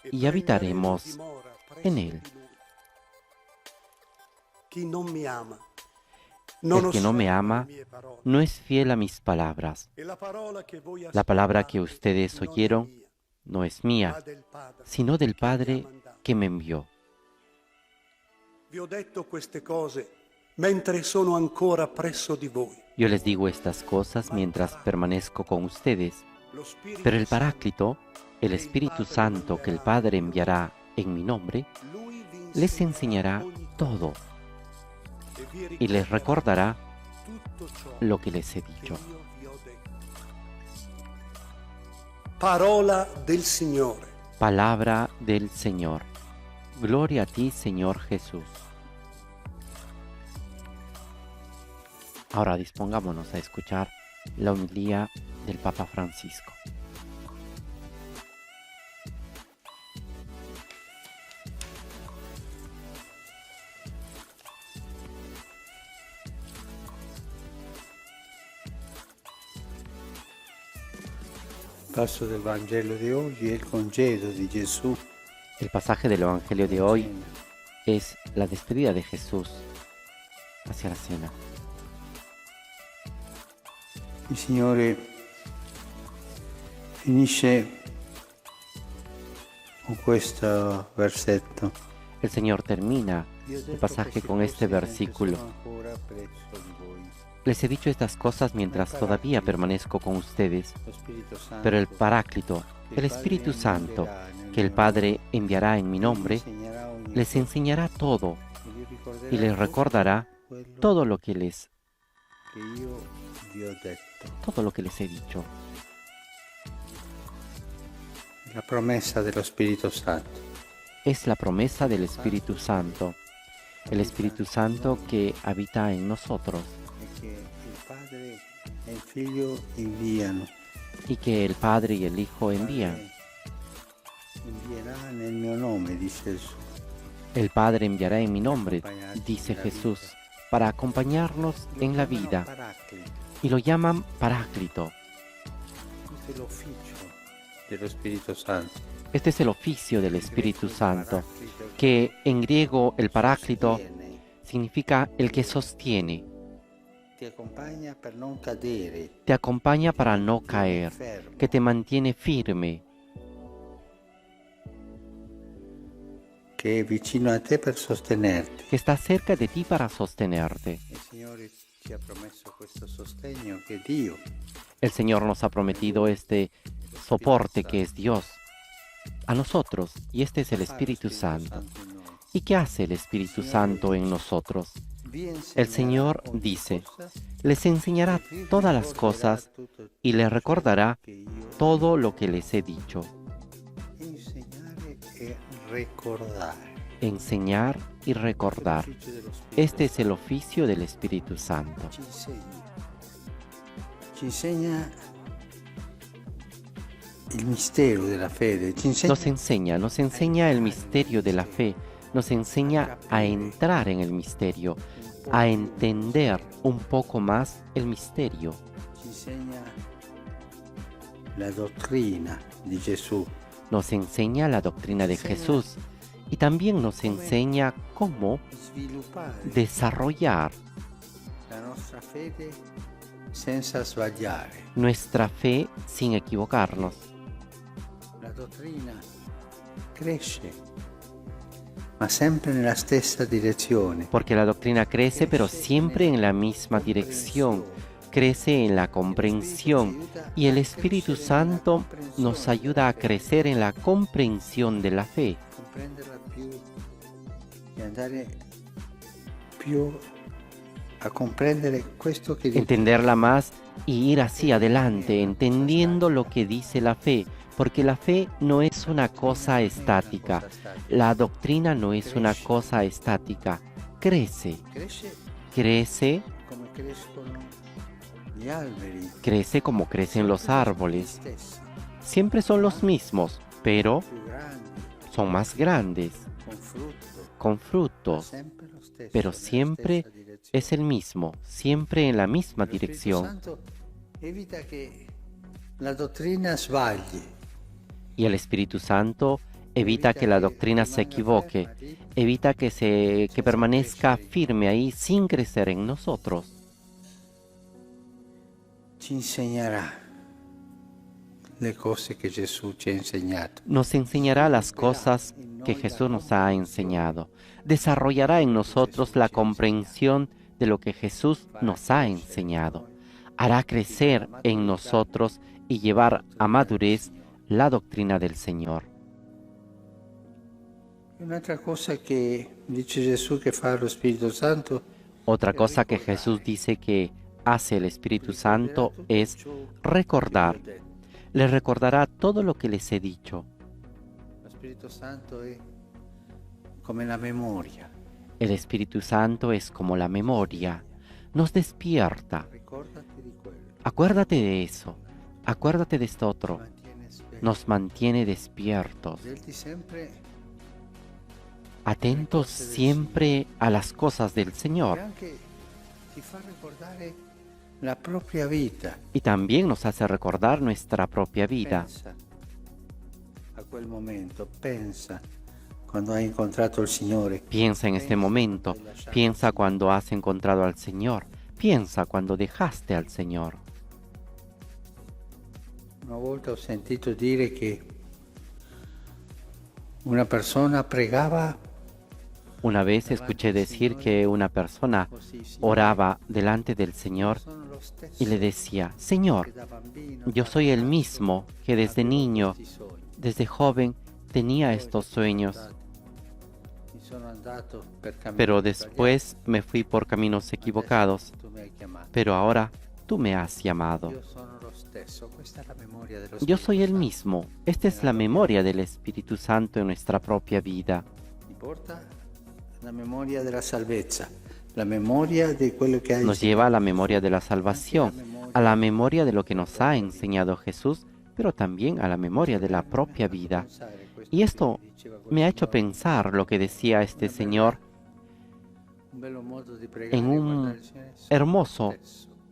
[SPEAKER 4] e
[SPEAKER 6] y habitaremos
[SPEAKER 4] prenderemo dimora presso
[SPEAKER 6] en él.
[SPEAKER 4] di lui. Chi non mi ama,
[SPEAKER 6] El que no me
[SPEAKER 4] osserva
[SPEAKER 6] ama
[SPEAKER 4] le mie parole,
[SPEAKER 6] no es fiel a mis palabras.
[SPEAKER 4] e la parola che voi
[SPEAKER 6] La palabra que
[SPEAKER 4] ascoltate
[SPEAKER 6] ustedes
[SPEAKER 4] non è
[SPEAKER 6] oyeron
[SPEAKER 4] mia,
[SPEAKER 6] no es
[SPEAKER 4] ma
[SPEAKER 6] mía,
[SPEAKER 4] del Padre
[SPEAKER 6] sino del
[SPEAKER 4] che mi ha
[SPEAKER 6] Padre
[SPEAKER 4] mandato.
[SPEAKER 6] que me envió.
[SPEAKER 4] Vi ho detto queste cose mentre sono ancora presso di voi.
[SPEAKER 6] Yo les digo estas cosas mientras permanezco con ustedes,
[SPEAKER 4] Lo Spirito
[SPEAKER 6] pero el
[SPEAKER 4] Santo,
[SPEAKER 6] Paráclito, el Espíritu Santo que el Padre enviará en mi nombre,
[SPEAKER 4] lui vi
[SPEAKER 6] les enseñará
[SPEAKER 4] ogni
[SPEAKER 6] todo
[SPEAKER 4] cosa e vi
[SPEAKER 6] y les recordará
[SPEAKER 4] tutto ciò
[SPEAKER 6] lo que les he
[SPEAKER 4] che
[SPEAKER 6] dicho.
[SPEAKER 4] io vi ho detto. Parola del Signore.
[SPEAKER 6] Palabra del Señor. Gloria a ti, Señor Jesús. Ahora dispongámonos a escuchar la homilía del Papa Francisco.
[SPEAKER 2] passo del Vangelo di oggi è il congedo di Gesù.
[SPEAKER 6] El pasaje del Evangelio de hoy es la despedida de Jesús hacia la cena.
[SPEAKER 2] Il Signore finisce con questo versetto.
[SPEAKER 6] El Señor termina el pasaje con este versículo. Les he dicho estas cosas mientras todavía permanezco con ustedes, pero el Paráclito, el Espíritu Santo, que el Padre enviará en mi nombre, les enseñará todo y les recordará todo lo que les he dicho.
[SPEAKER 2] La promesa dello Spirito Santo.
[SPEAKER 6] Es la promesa del Espíritu Santo, el Espíritu Santo que habita en nosotros
[SPEAKER 2] Che il Padre e il Figlio inviano.
[SPEAKER 6] y que el Padre y el Hijo envían.
[SPEAKER 2] Invierà nel mio nome, dice Gesù.
[SPEAKER 6] El Padre enviará en mi nombre, dice Jesús, para acompañarnos en la vida,
[SPEAKER 2] Paraclito.
[SPEAKER 6] y lo llaman Paráclito.
[SPEAKER 2] Questo è l'ufficio dello Spirito Santo.
[SPEAKER 6] Este es el oficio del Espíritu Santo, que en griego el Paráclito significa el que sostiene,
[SPEAKER 2] Ti accompagna per non cadere.
[SPEAKER 6] te acompaña para no caer,
[SPEAKER 2] Fermo.
[SPEAKER 6] que te mantiene firme,
[SPEAKER 2] Che è vicino a te per sostenerti.
[SPEAKER 6] que está cerca de ti para sostenerte.
[SPEAKER 2] Il Signore ci ha promesso questo sostegno che è Dio.
[SPEAKER 6] El Señor nos ha prometido este soporte que es Dios a nosotros, y este es el Espíritu Santo.
[SPEAKER 2] in noi.
[SPEAKER 6] ¿Y qué hace el Espíritu Santo en nosotros?
[SPEAKER 2] Vi
[SPEAKER 6] El Señor
[SPEAKER 2] insegnerà ogni
[SPEAKER 6] dice,
[SPEAKER 2] cosa,
[SPEAKER 6] les enseñará todas las cosas
[SPEAKER 2] tutto
[SPEAKER 6] y les recordará
[SPEAKER 2] che io
[SPEAKER 6] todo lo que les he dicho.
[SPEAKER 2] insegnare e ricordare.
[SPEAKER 6] Enseñar y recordar.
[SPEAKER 2] L'ufficio dello Spirito
[SPEAKER 6] Este es el oficio del Espíritu Santo.
[SPEAKER 2] ci insegna. Ci insegna il mistero della fede, ci insegna
[SPEAKER 6] Nos enseña el misterio de la fe, nos enseña a entrar en el misterio, a entender un poco más el misterio.
[SPEAKER 2] ci insegna la dottrina di Gesù,
[SPEAKER 6] Nos enseña la doctrina de Jesús y también nos enseña cómo
[SPEAKER 2] sviluppare
[SPEAKER 6] desarrollar
[SPEAKER 2] la nostra fede senza sbagliare.
[SPEAKER 6] nuestra fe sin equivocarnos.
[SPEAKER 2] La dottrina cresce, ma sempre nella stessa direzione.
[SPEAKER 6] Porque la doctrina crece, pero siempre en la misma dirección. Crece en la comprensión y el Espíritu Santo nos ayuda a crecer en la comprensión de la fe,
[SPEAKER 2] Comprenderla più e andare più a comprendere questo che dice.
[SPEAKER 6] entenderla más y ir hacia adelante, entendiendo lo que dice la fe, porque la fe no es una cosa estática, la doctrina no es una cosa estática, crece,
[SPEAKER 2] Cresce
[SPEAKER 6] crece,
[SPEAKER 2] come crescono gli alberi,
[SPEAKER 6] crece como crecen los
[SPEAKER 2] gli
[SPEAKER 6] árboles.
[SPEAKER 2] stessi,
[SPEAKER 6] Siempre son los mismos, pero
[SPEAKER 2] più grandi,
[SPEAKER 6] son más grandes,
[SPEAKER 2] con frutto,
[SPEAKER 6] con frutos,
[SPEAKER 2] sempre lo stesso,
[SPEAKER 6] pero
[SPEAKER 2] nella
[SPEAKER 6] siempre
[SPEAKER 2] stessa direzione.
[SPEAKER 6] es el mismo, siempre en la misma
[SPEAKER 2] Lo Spirito
[SPEAKER 6] dirección.
[SPEAKER 2] Santo evita che la dottrina sbagli.
[SPEAKER 6] Y el Espíritu Santo evita que la doctrina se equivoque, evita que permanezca firme ahí sin crecer en nosotros.
[SPEAKER 2] Ci insegnerà le cose che Gesù ci ha insegnato.
[SPEAKER 6] Nos enseñará las cosas que Jesús nos ha enseñado. Desarrollará en nosotros la comprensión de lo que Jesús nos ha enseñado. Hará crecer en nosotros y llevar a madurez la doctrina del Señor.
[SPEAKER 2] Un'altra cosa che dice Gesù che fa lo Spirito Santo
[SPEAKER 6] Otra cosa que Jesús dice que hace el Espíritu Santo es recordar. Les recordará todo lo que les he dicho.
[SPEAKER 2] Lo Spirito Santo è come la memoria.
[SPEAKER 6] El Espíritu Santo es como la memoria. Nos despierta.
[SPEAKER 2] Ricordati di quello.
[SPEAKER 6] Acuérdate de eso. Acuérdate de esto otro.
[SPEAKER 2] Mantiene sveglio.
[SPEAKER 6] Nos mantiene despiertos,
[SPEAKER 2] Svelti sempre
[SPEAKER 6] atentos siempre a las cosas del
[SPEAKER 2] e
[SPEAKER 6] Señor.
[SPEAKER 2] anche ti fa ricordare la propia vita.
[SPEAKER 6] Y también nos hace recordar nuestra propia vida.
[SPEAKER 2] Pensa a quel momento, pensa quando hai incontrato il Signore.
[SPEAKER 6] Piensa en este momento, piensa cuando has encontrado al Señor, piensa cuando dejaste al Señor.
[SPEAKER 2] Una volta ho sentito dire che una persona pregava
[SPEAKER 6] Una vez escuché decir que una persona oraba delante del Señor
[SPEAKER 2] sono lo stesso
[SPEAKER 6] y le decía, Señor,
[SPEAKER 2] che da bambino
[SPEAKER 6] yo soy el mismo que desde niño,
[SPEAKER 2] questi sogni.
[SPEAKER 6] desde joven, tenía estos sueños,
[SPEAKER 2] Mi sono andato per camminare
[SPEAKER 6] pero después me fui por caminos equivocados,
[SPEAKER 2] tu mi hai chiamato.
[SPEAKER 6] pero ahora tú me has llamado.
[SPEAKER 2] Io sono lo stesso, questa è la memoria dello
[SPEAKER 6] Yo soy el
[SPEAKER 2] Spirito
[SPEAKER 6] mismo. Esta es la memoria del Espíritu Santo en nuestra propia vida.
[SPEAKER 2] Santo. Mi porta la memoria della salvezza, la memoria di quello che hai
[SPEAKER 6] Nos lleva a la memoria de la salvación, a la memoria de lo que nos ha enseñado Jesús, pero también a la memoria de la propia vida. Y esto me ha hecho pensar lo que decía este Señor en un hermoso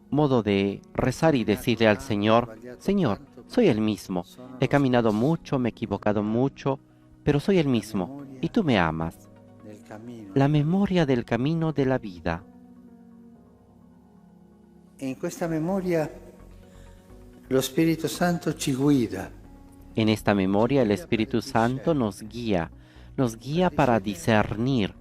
[SPEAKER 6] modo de rezar y decirle al Señor, Señor, soy el mismo, he caminado mucho, me he equivocado mucho, pero soy el mismo y tú me amas.
[SPEAKER 2] del cammino.
[SPEAKER 6] La memoria del camino de la vida.
[SPEAKER 2] E in questa memoria lo Spirito Santo ci guida.
[SPEAKER 6] En esta memoria el Espíritu Santo nos guía para discernir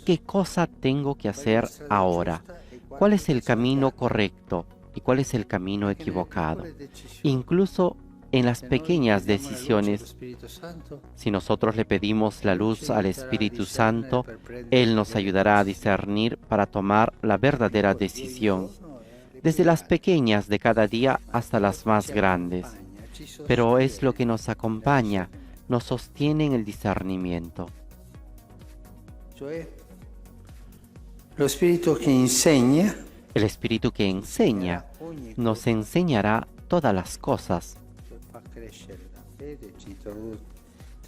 [SPEAKER 6] qué cosa tengo que hacer ahora, cuál es el camino correcto y cuál es el camino equivocado. Incluso en las pequeñas decisiones, si nosotros le pedimos la luz al Espíritu Santo, Él nos ayudará a discernir para tomar la verdadera decisión, desde las pequeñas de cada día hasta las más grandes. Pero es lo que nos acompaña, nos sostiene en el discernimiento.
[SPEAKER 2] Cioè, lo Spirito che insegna
[SPEAKER 6] El Espíritu que enseña nos enseñará todas las cosas,
[SPEAKER 2] fa crescere la fede, ci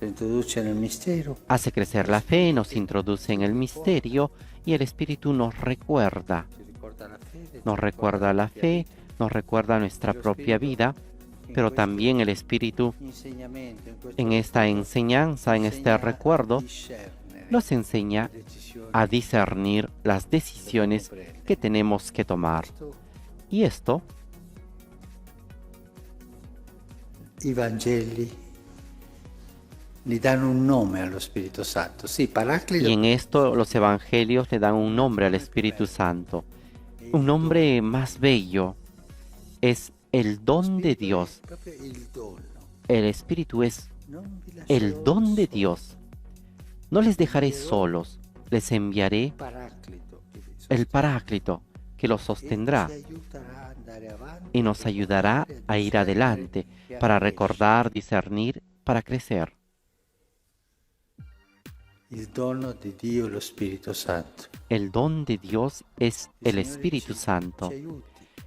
[SPEAKER 2] introduce nel mistero.
[SPEAKER 6] hace crecer la fe, nos introduce en el misterio y el Espíritu nos recuerda la fe, nos recuerda nuestra propia vida, pero también el Espíritu en esta enseñanza, en este recuerdo, nos enseña a discernir las decisiones que tenemos que tomar. Y esto,
[SPEAKER 2] I Vangeli gli danno un nome allo Spirito Santo. Sì, Paraclito.
[SPEAKER 6] y en esto los evangelios le dan un nombre al Espíritu Santo, un nombre más bello, es el don de Dios.
[SPEAKER 2] Proprio il dono.
[SPEAKER 6] El Espíritu es
[SPEAKER 2] Non vi lascerò
[SPEAKER 6] el don de
[SPEAKER 2] soli.
[SPEAKER 6] Dios. No les dejaré solos, les enviaré
[SPEAKER 2] Paraclito, che vi
[SPEAKER 6] el Paráclito, que los sostendrà
[SPEAKER 2] ci aiuterà a andare avanti,
[SPEAKER 6] y nos ayudará a ir adelante para recordar, discernir, para crecer.
[SPEAKER 2] il dono di Dio, lo Spirito Santo.
[SPEAKER 6] El don de Dios es el Espíritu Santo.
[SPEAKER 2] Ci aiuti,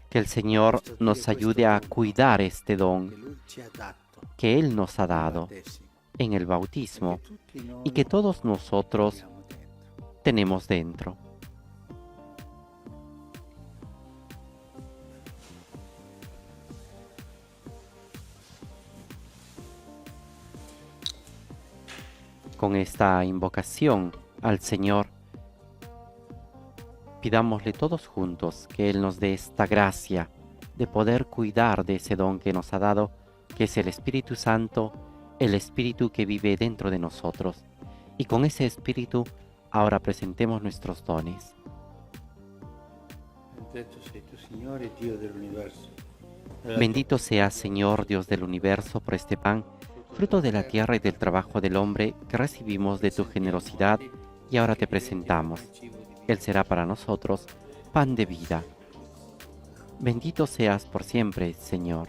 [SPEAKER 6] Que el Señor nos ayude a cuidar este
[SPEAKER 2] che
[SPEAKER 6] don
[SPEAKER 2] Lui ci ha dato
[SPEAKER 6] que Él nos ha dado
[SPEAKER 2] battesimo,
[SPEAKER 6] en el bautismo
[SPEAKER 2] tutti noi
[SPEAKER 6] y que todos nosotros
[SPEAKER 2] abbiamo dentro.
[SPEAKER 6] tenemos dentro. Con esta invocación al Señor, pidámosle todos juntos que Él nos dé esta gracia de poder cuidar de ese don que nos ha dado, que es el Espíritu Santo, el Espíritu que vive dentro de nosotros. Y con ese Espíritu ahora presentemos nuestros dones.
[SPEAKER 2] Benedetto sei tu, Signore, Dio dell'universo.
[SPEAKER 6] Bendito seas, Señor, Dios del universo, por este pan, fruto de la tierra y del trabajo del hombre que recibimos de tu generosidad y ahora te presentamos. Él será para nosotros pan de vida. Bendito seas por siempre, Señor.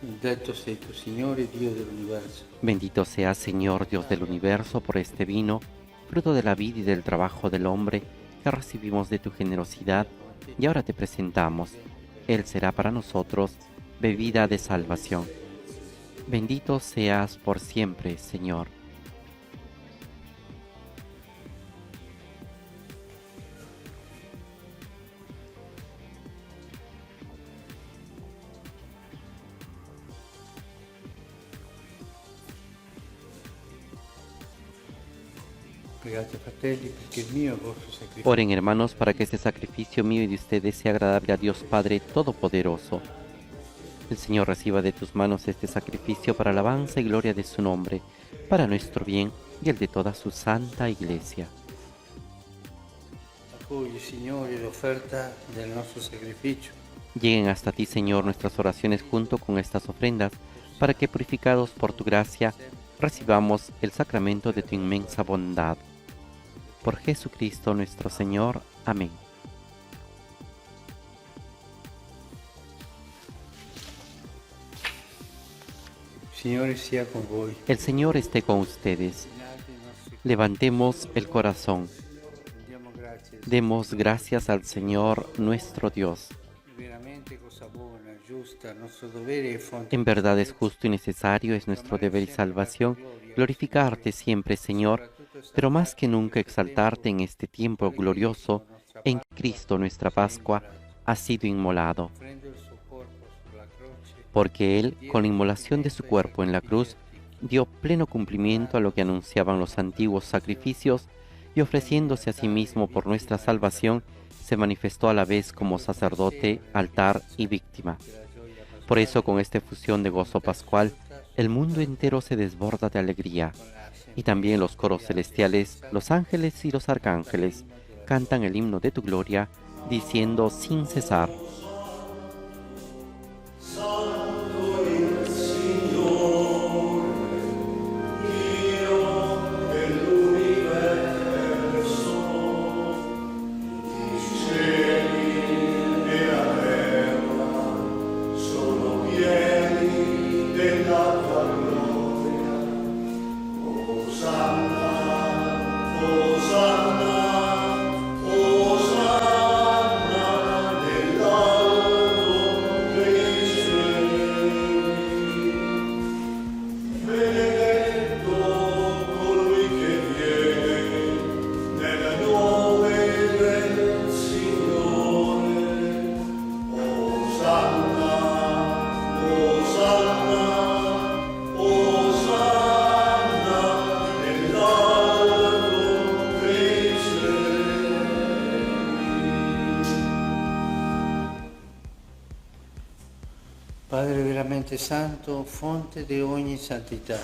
[SPEAKER 2] Benedetto sei tu, Signore, Dio dell'universo.
[SPEAKER 6] Bendito seas, Señor, Dios del universo, por este vino, fruto de la vida y del trabajo del hombre que recibimos de tu generosidad y ahora te presentamos. Él será para nosotros bebida de salvación. Bendito seas por siempre, Señor.
[SPEAKER 2] Pregate fratelli perché il mio e il vostro sacrificio
[SPEAKER 6] Oren, hermanos, para que este sacrificio mío y de ustedes sea agradable a Dios Padre Todopoderoso. El Señor reciba de tus manos este sacrificio para alabanza y gloria de su nombre, para nuestro bien y el de toda su santa Iglesia.
[SPEAKER 2] accogli, Signore, l'offerta del nostro sacrificio.
[SPEAKER 6] Lleguen hasta ti, Señor, nuestras oraciones junto con estas ofrendas, para que, purificados por tu gracia, recibamos el sacramento de tu inmensa bondad. Por Jesucristo nuestro Señor. Amén.
[SPEAKER 2] Signore sia con voi.
[SPEAKER 6] El Señor esté con ustedes. Levantemos el corazón.
[SPEAKER 2] Diamo grazie.
[SPEAKER 6] Demos gracias al Señor nuestro Dios.
[SPEAKER 2] Veramente cosa buona, giusta, nostro dovere e fonte.
[SPEAKER 6] En verdad es justo y necesario, es nuestro deber y salvación, glorificarte siempre, Señor, pero más que nunca exaltarte en este tiempo glorioso en que Cristo, nuestra Pascua, ha sido inmolado.
[SPEAKER 2] Offrendo il suo corpo sulla croce,
[SPEAKER 6] Porque Él, con la inmolación de su cuerpo en la cruz, dio pleno cumplimiento a lo que anunciaban los antiguos sacrificios y ofreciéndose a sí mismo por nuestra salvación, se manifestó a la vez como sacerdote, altar y víctima. Por eso, con esta efusión de gozo pascual, el mundo entero se desborda de alegría, y también los coros celestiales, los ángeles y los arcángeles cantan el himno de tu gloria, diciendo sin cesar:
[SPEAKER 2] Padre veramente santo, fonte de ogni santità.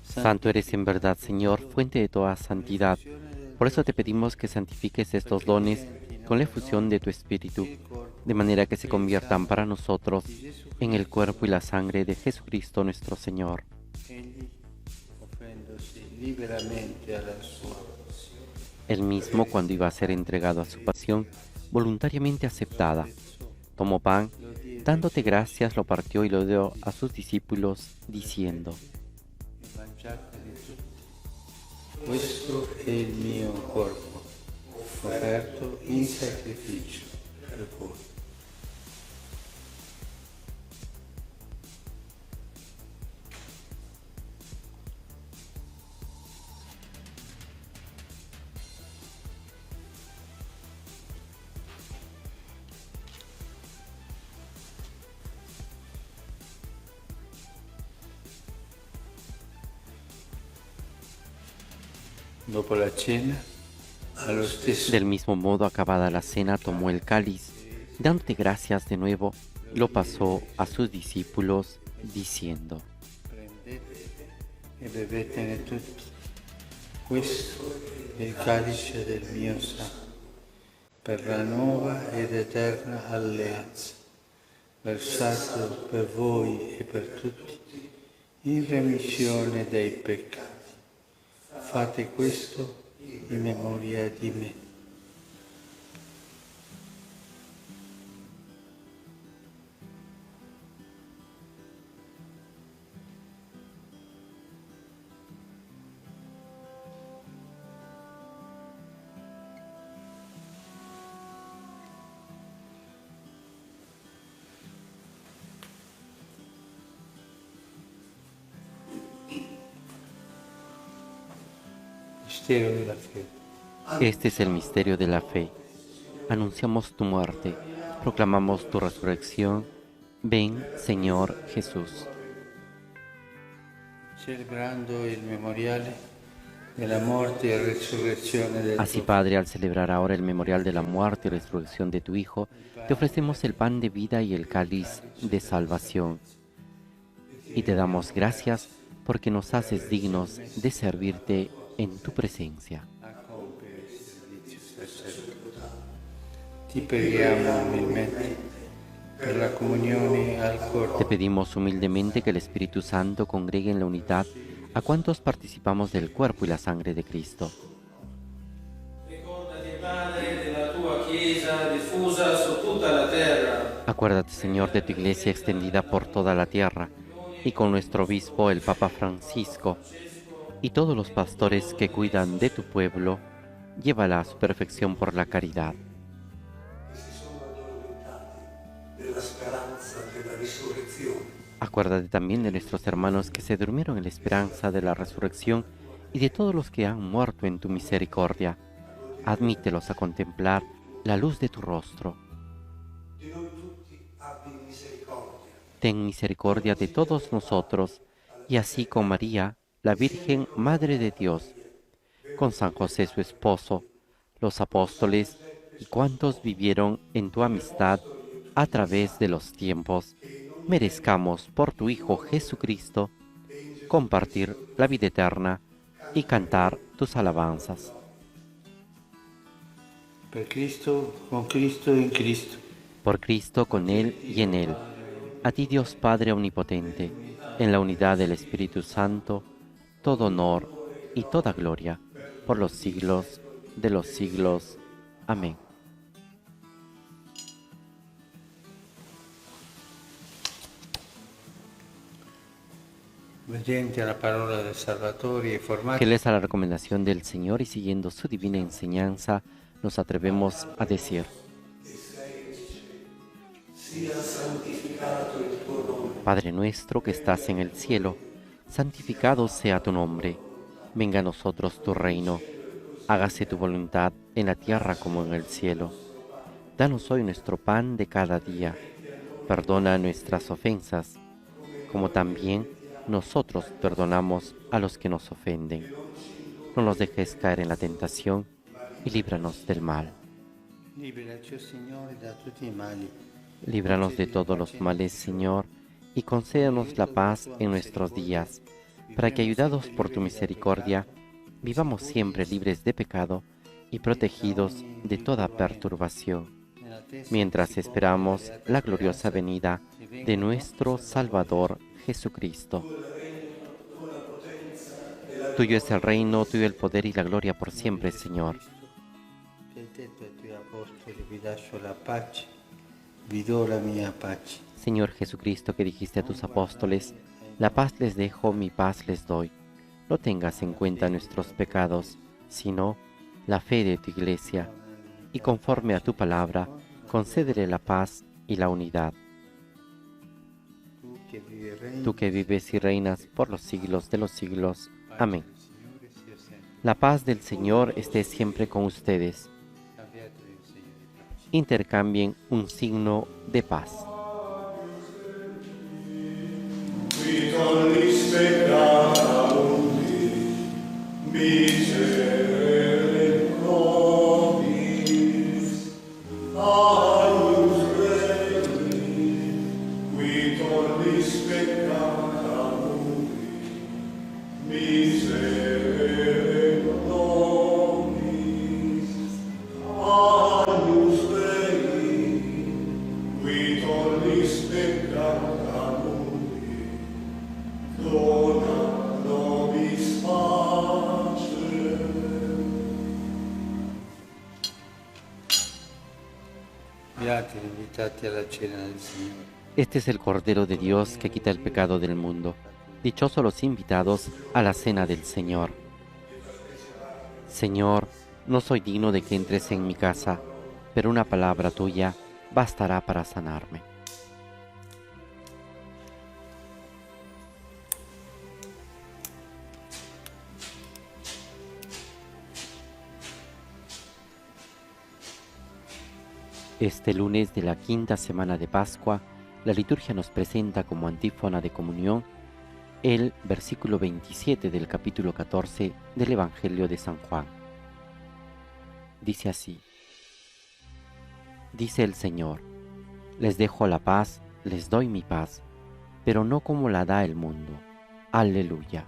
[SPEAKER 6] Santo eres en verdad, Señor, fuente de toda santidad. Por eso te pedimos que santifiques estos dones con la efusión de tu Espíritu, de manera que se conviertan para nosotros en el cuerpo y la sangre de Jesucristo nuestro Señor.
[SPEAKER 2] Egli, offrendosi liberamente alla sua
[SPEAKER 6] Él mismo, cuando iba a ser entregado a su pasión, voluntariamente aceptada, tomó pan, dándote gracias, lo partió y lo dio a sus discípulos, diciendo:
[SPEAKER 2] mangiatene tutti. Questo è il mio corpo, offerto in sacrificio per voi. Dopo la cena, allo stesso
[SPEAKER 6] Del mismo modo, acabada la cena, tomó el cáliz, y dándote gracias de nuevo, lo pasó a sus discípulos, diciendo:
[SPEAKER 2] prendete e bevetene tutti. Questo è il calice del mio sangue, per la nuova ed eterna alleanza, versato per voi e per tutti, in remissione dei peccati. Fate questo in memoria di me. Mistero della fede.
[SPEAKER 6] Este es el misterio de la fe. Anunciamos tu muerte, proclamamos tu resurrección. Ven, Señor Jesús.
[SPEAKER 2] Celebrando il memoriale della morte e resurrezione del
[SPEAKER 6] Así,
[SPEAKER 2] tuo
[SPEAKER 6] Padre, al celebrar ahora el memorial de la muerte y resurrección de tu Hijo, te ofrecemos el pan de vida y el cáliz de salvación. Y te damos gracias porque nos haces dignos de servirte en tu presencia.
[SPEAKER 2] Ti preghiamo umilmente per la comunione al
[SPEAKER 6] Te
[SPEAKER 2] corpo
[SPEAKER 6] pedimos humildemente que el Espíritu Santo congregue en la unidad a cuantos participamos del cuerpo y la sangre de Cristo.
[SPEAKER 5] Ricordati, Padre, della tua Chiesa diffusa su tutta la terra.
[SPEAKER 6] Acuérdate, Señor, de tu iglesia extendida por toda la tierra, y con nuestro obispo, el Papa Francisco, y todos los pastores que cuidan de tu pueblo, llévala a su perfección por la caridad. Acuérdate también de nuestros hermanos que se durmieron en la esperanza de la resurrección y de todos los que han muerto en tu misericordia. Admítelos a contemplar la luz de tu rostro. Ten misericordia de todos nosotros, y así con María, la Virgen Madre de Dios, con San José su esposo, los apóstoles y cuantos vivieron en tu amistad a través de los tiempos, merezcamos por tu Hijo Jesucristo compartir la vida eterna y cantar tus alabanzas.
[SPEAKER 2] per Cristo, con Cristo e in Cristo.
[SPEAKER 6] Por Cristo, con Él y en Él. A ti, Dios Padre Omnipotente, en la unidad del Espíritu Santo, todo honor y toda gloria, por los siglos de los siglos. Amén.
[SPEAKER 2] Obbedienti alla parola del Salvatore e formati
[SPEAKER 6] Fieles a la recomendación del Señor y siguiendo su divina enseñanza, nos atrevemos a decir: Padre nuestro que estás en el cielo, santificado sea tu nombre. Venga a nosotros tu reino. Hágase tu voluntad en la tierra como en el cielo. Danos hoy nuestro pan de cada día. Perdona nuestras ofensas, como también nosotros perdonamos a los que nos ofenden. No nos dejes caer en la tentación y líbranos del mal.
[SPEAKER 2] liberaci, Signore, da tutti i mali.
[SPEAKER 6] Líbranos de todos los males, Señor, y concédanos la paz en nuestros días, para que, ayudados por tu misericordia, vivamos siempre libres de pecado y protegidos de toda perturbación, mientras esperamos la gloriosa venida de nuestro Salvador Jesucristo. Tuyo es el reino, tuyo el poder y la gloria por siempre, Señor.
[SPEAKER 2] Che hai detto ai tuoi apostoli, vi lascio la pace, vi do la mia pace.
[SPEAKER 6] Señor Jesucristo, que dijiste a tus apóstoles, la paz les dejo, mi paz les doy. No tengas en cuenta nuestros pecados, sino la fe de tu iglesia, y conforme a tu palabra, concédele la paz y la unidad.
[SPEAKER 2] Tu che vivi e regni,
[SPEAKER 6] Tú que vives y reinas por los siglos de los siglos. Amén.
[SPEAKER 2] Signore sia sempre.
[SPEAKER 6] La paz del Señor esté siempre con ustedes.
[SPEAKER 2] Cambiate il segno di pace.
[SPEAKER 6] Intercambien un signo de paz.
[SPEAKER 5] Qui tollis peccata mundi, miserere nobis, aius Dei. Qui tollis peccata mundi, miserere nobis, aius Dei. Qui tollis peccata mundi, dona nobis pace.
[SPEAKER 2] Beati gli invitati alla cena del Signore.
[SPEAKER 6] Este es el Cordero de Dios que quita el pecado del mundo. Dichosos los invitados a la cena del Señor. Señor, no soy digno de que entres en mi casa, pero una palabra tuya bastará para sanarme. Este lunes de la quinta semana de Pascua, la liturgia nos presenta como antífona de comunión el versículo 27 del capítulo 14 del Evangelio de San Juan. Dice así: Dice el Señor, les dejo la paz, les doy mi paz, pero no como la da el mundo. Aleluya.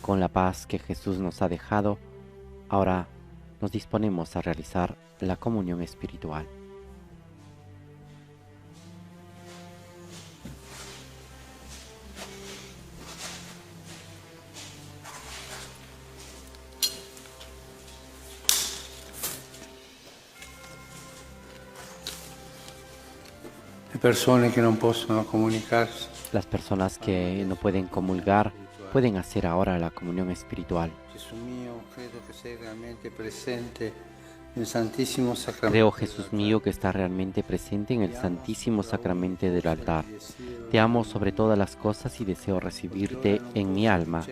[SPEAKER 6] Con la paz que Jesús nos ha dejado, ahora nos disponemos a realizar la comunión espiritual.
[SPEAKER 2] Le persone che non possono comunicarsi
[SPEAKER 6] Las personas que no pueden comulgar pueden hacer ahora la comunión espiritual.
[SPEAKER 2] Gesù mio, credo che sei realmente presente nel Santissimo Sacramento.
[SPEAKER 6] Creo, Jesús mío, que está realmente presente en el Santísimo Sacramento del altar. Te amo sobre todas las cosas y deseo recibirte en mi alma.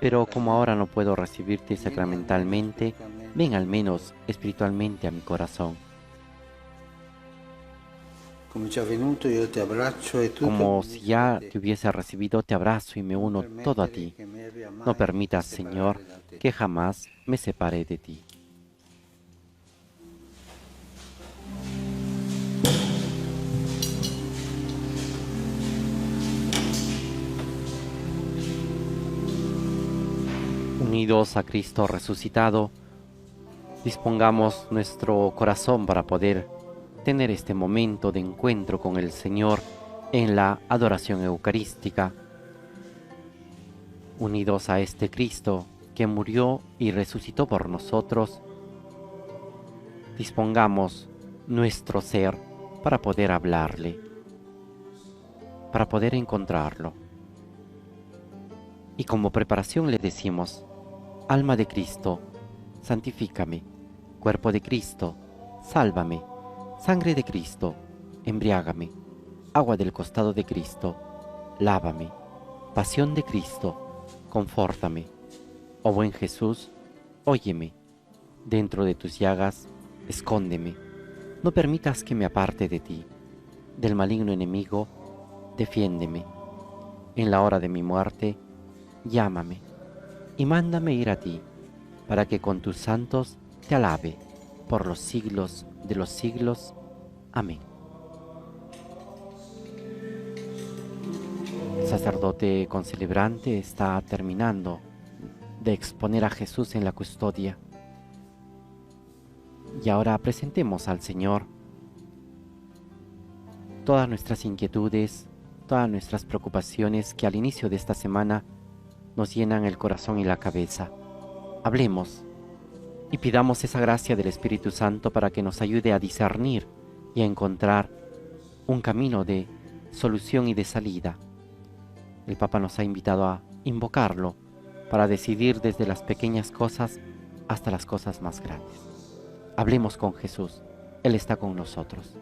[SPEAKER 6] Pero como ahora no puedo recibirte sacramentalmente, ven al menos espiritualmente a mi corazón.
[SPEAKER 2] Come già venuto, io ti abbraccio e tu
[SPEAKER 6] Como si ya te hubiese recibido, te abrazo y me uno todo a ti. No permitas, Señor, que jamás me separe de ti. Unidos a Cristo resucitado, dispongamos nuestro corazón para poder tener este momento de encuentro con el Señor en la adoración eucarística. Unidos a este Cristo que murió y resucitó por nosotros, dispongamos nuestro ser para poder hablarle, para poder encontrarlo. Y como preparación le decimos: alma de Cristo, santifícame; cuerpo de Cristo, sálvame; sangre de Cristo, embriágame; agua del costado de Cristo, lávame; pasión de Cristo, confórtame. Oh buen Jesús, óyeme; dentro de tus llagas, escóndeme. No permitas que me aparte de ti. Del maligno enemigo, defiéndeme. En la hora de mi muerte, llámame y mándame ir a ti, para que con tus santos te alabe por los siglos de los siglos. Amén. El sacerdote concelebrante está terminando de exponer a Jesús en la custodia. Y ahora presentemos al Señor todas nuestras inquietudes, todas nuestras preocupaciones que al inicio de esta semana nos llenan el corazón y la cabeza. Hablemos y pidamos esa gracia del Espíritu Santo para que nos ayude a discernir y a encontrar un camino de solución y de salida. El Papa nos ha invitado a invocarlo para decidir desde las pequeñas cosas hasta las cosas más grandes. Hablemos con Jesús, Él está con nosotros.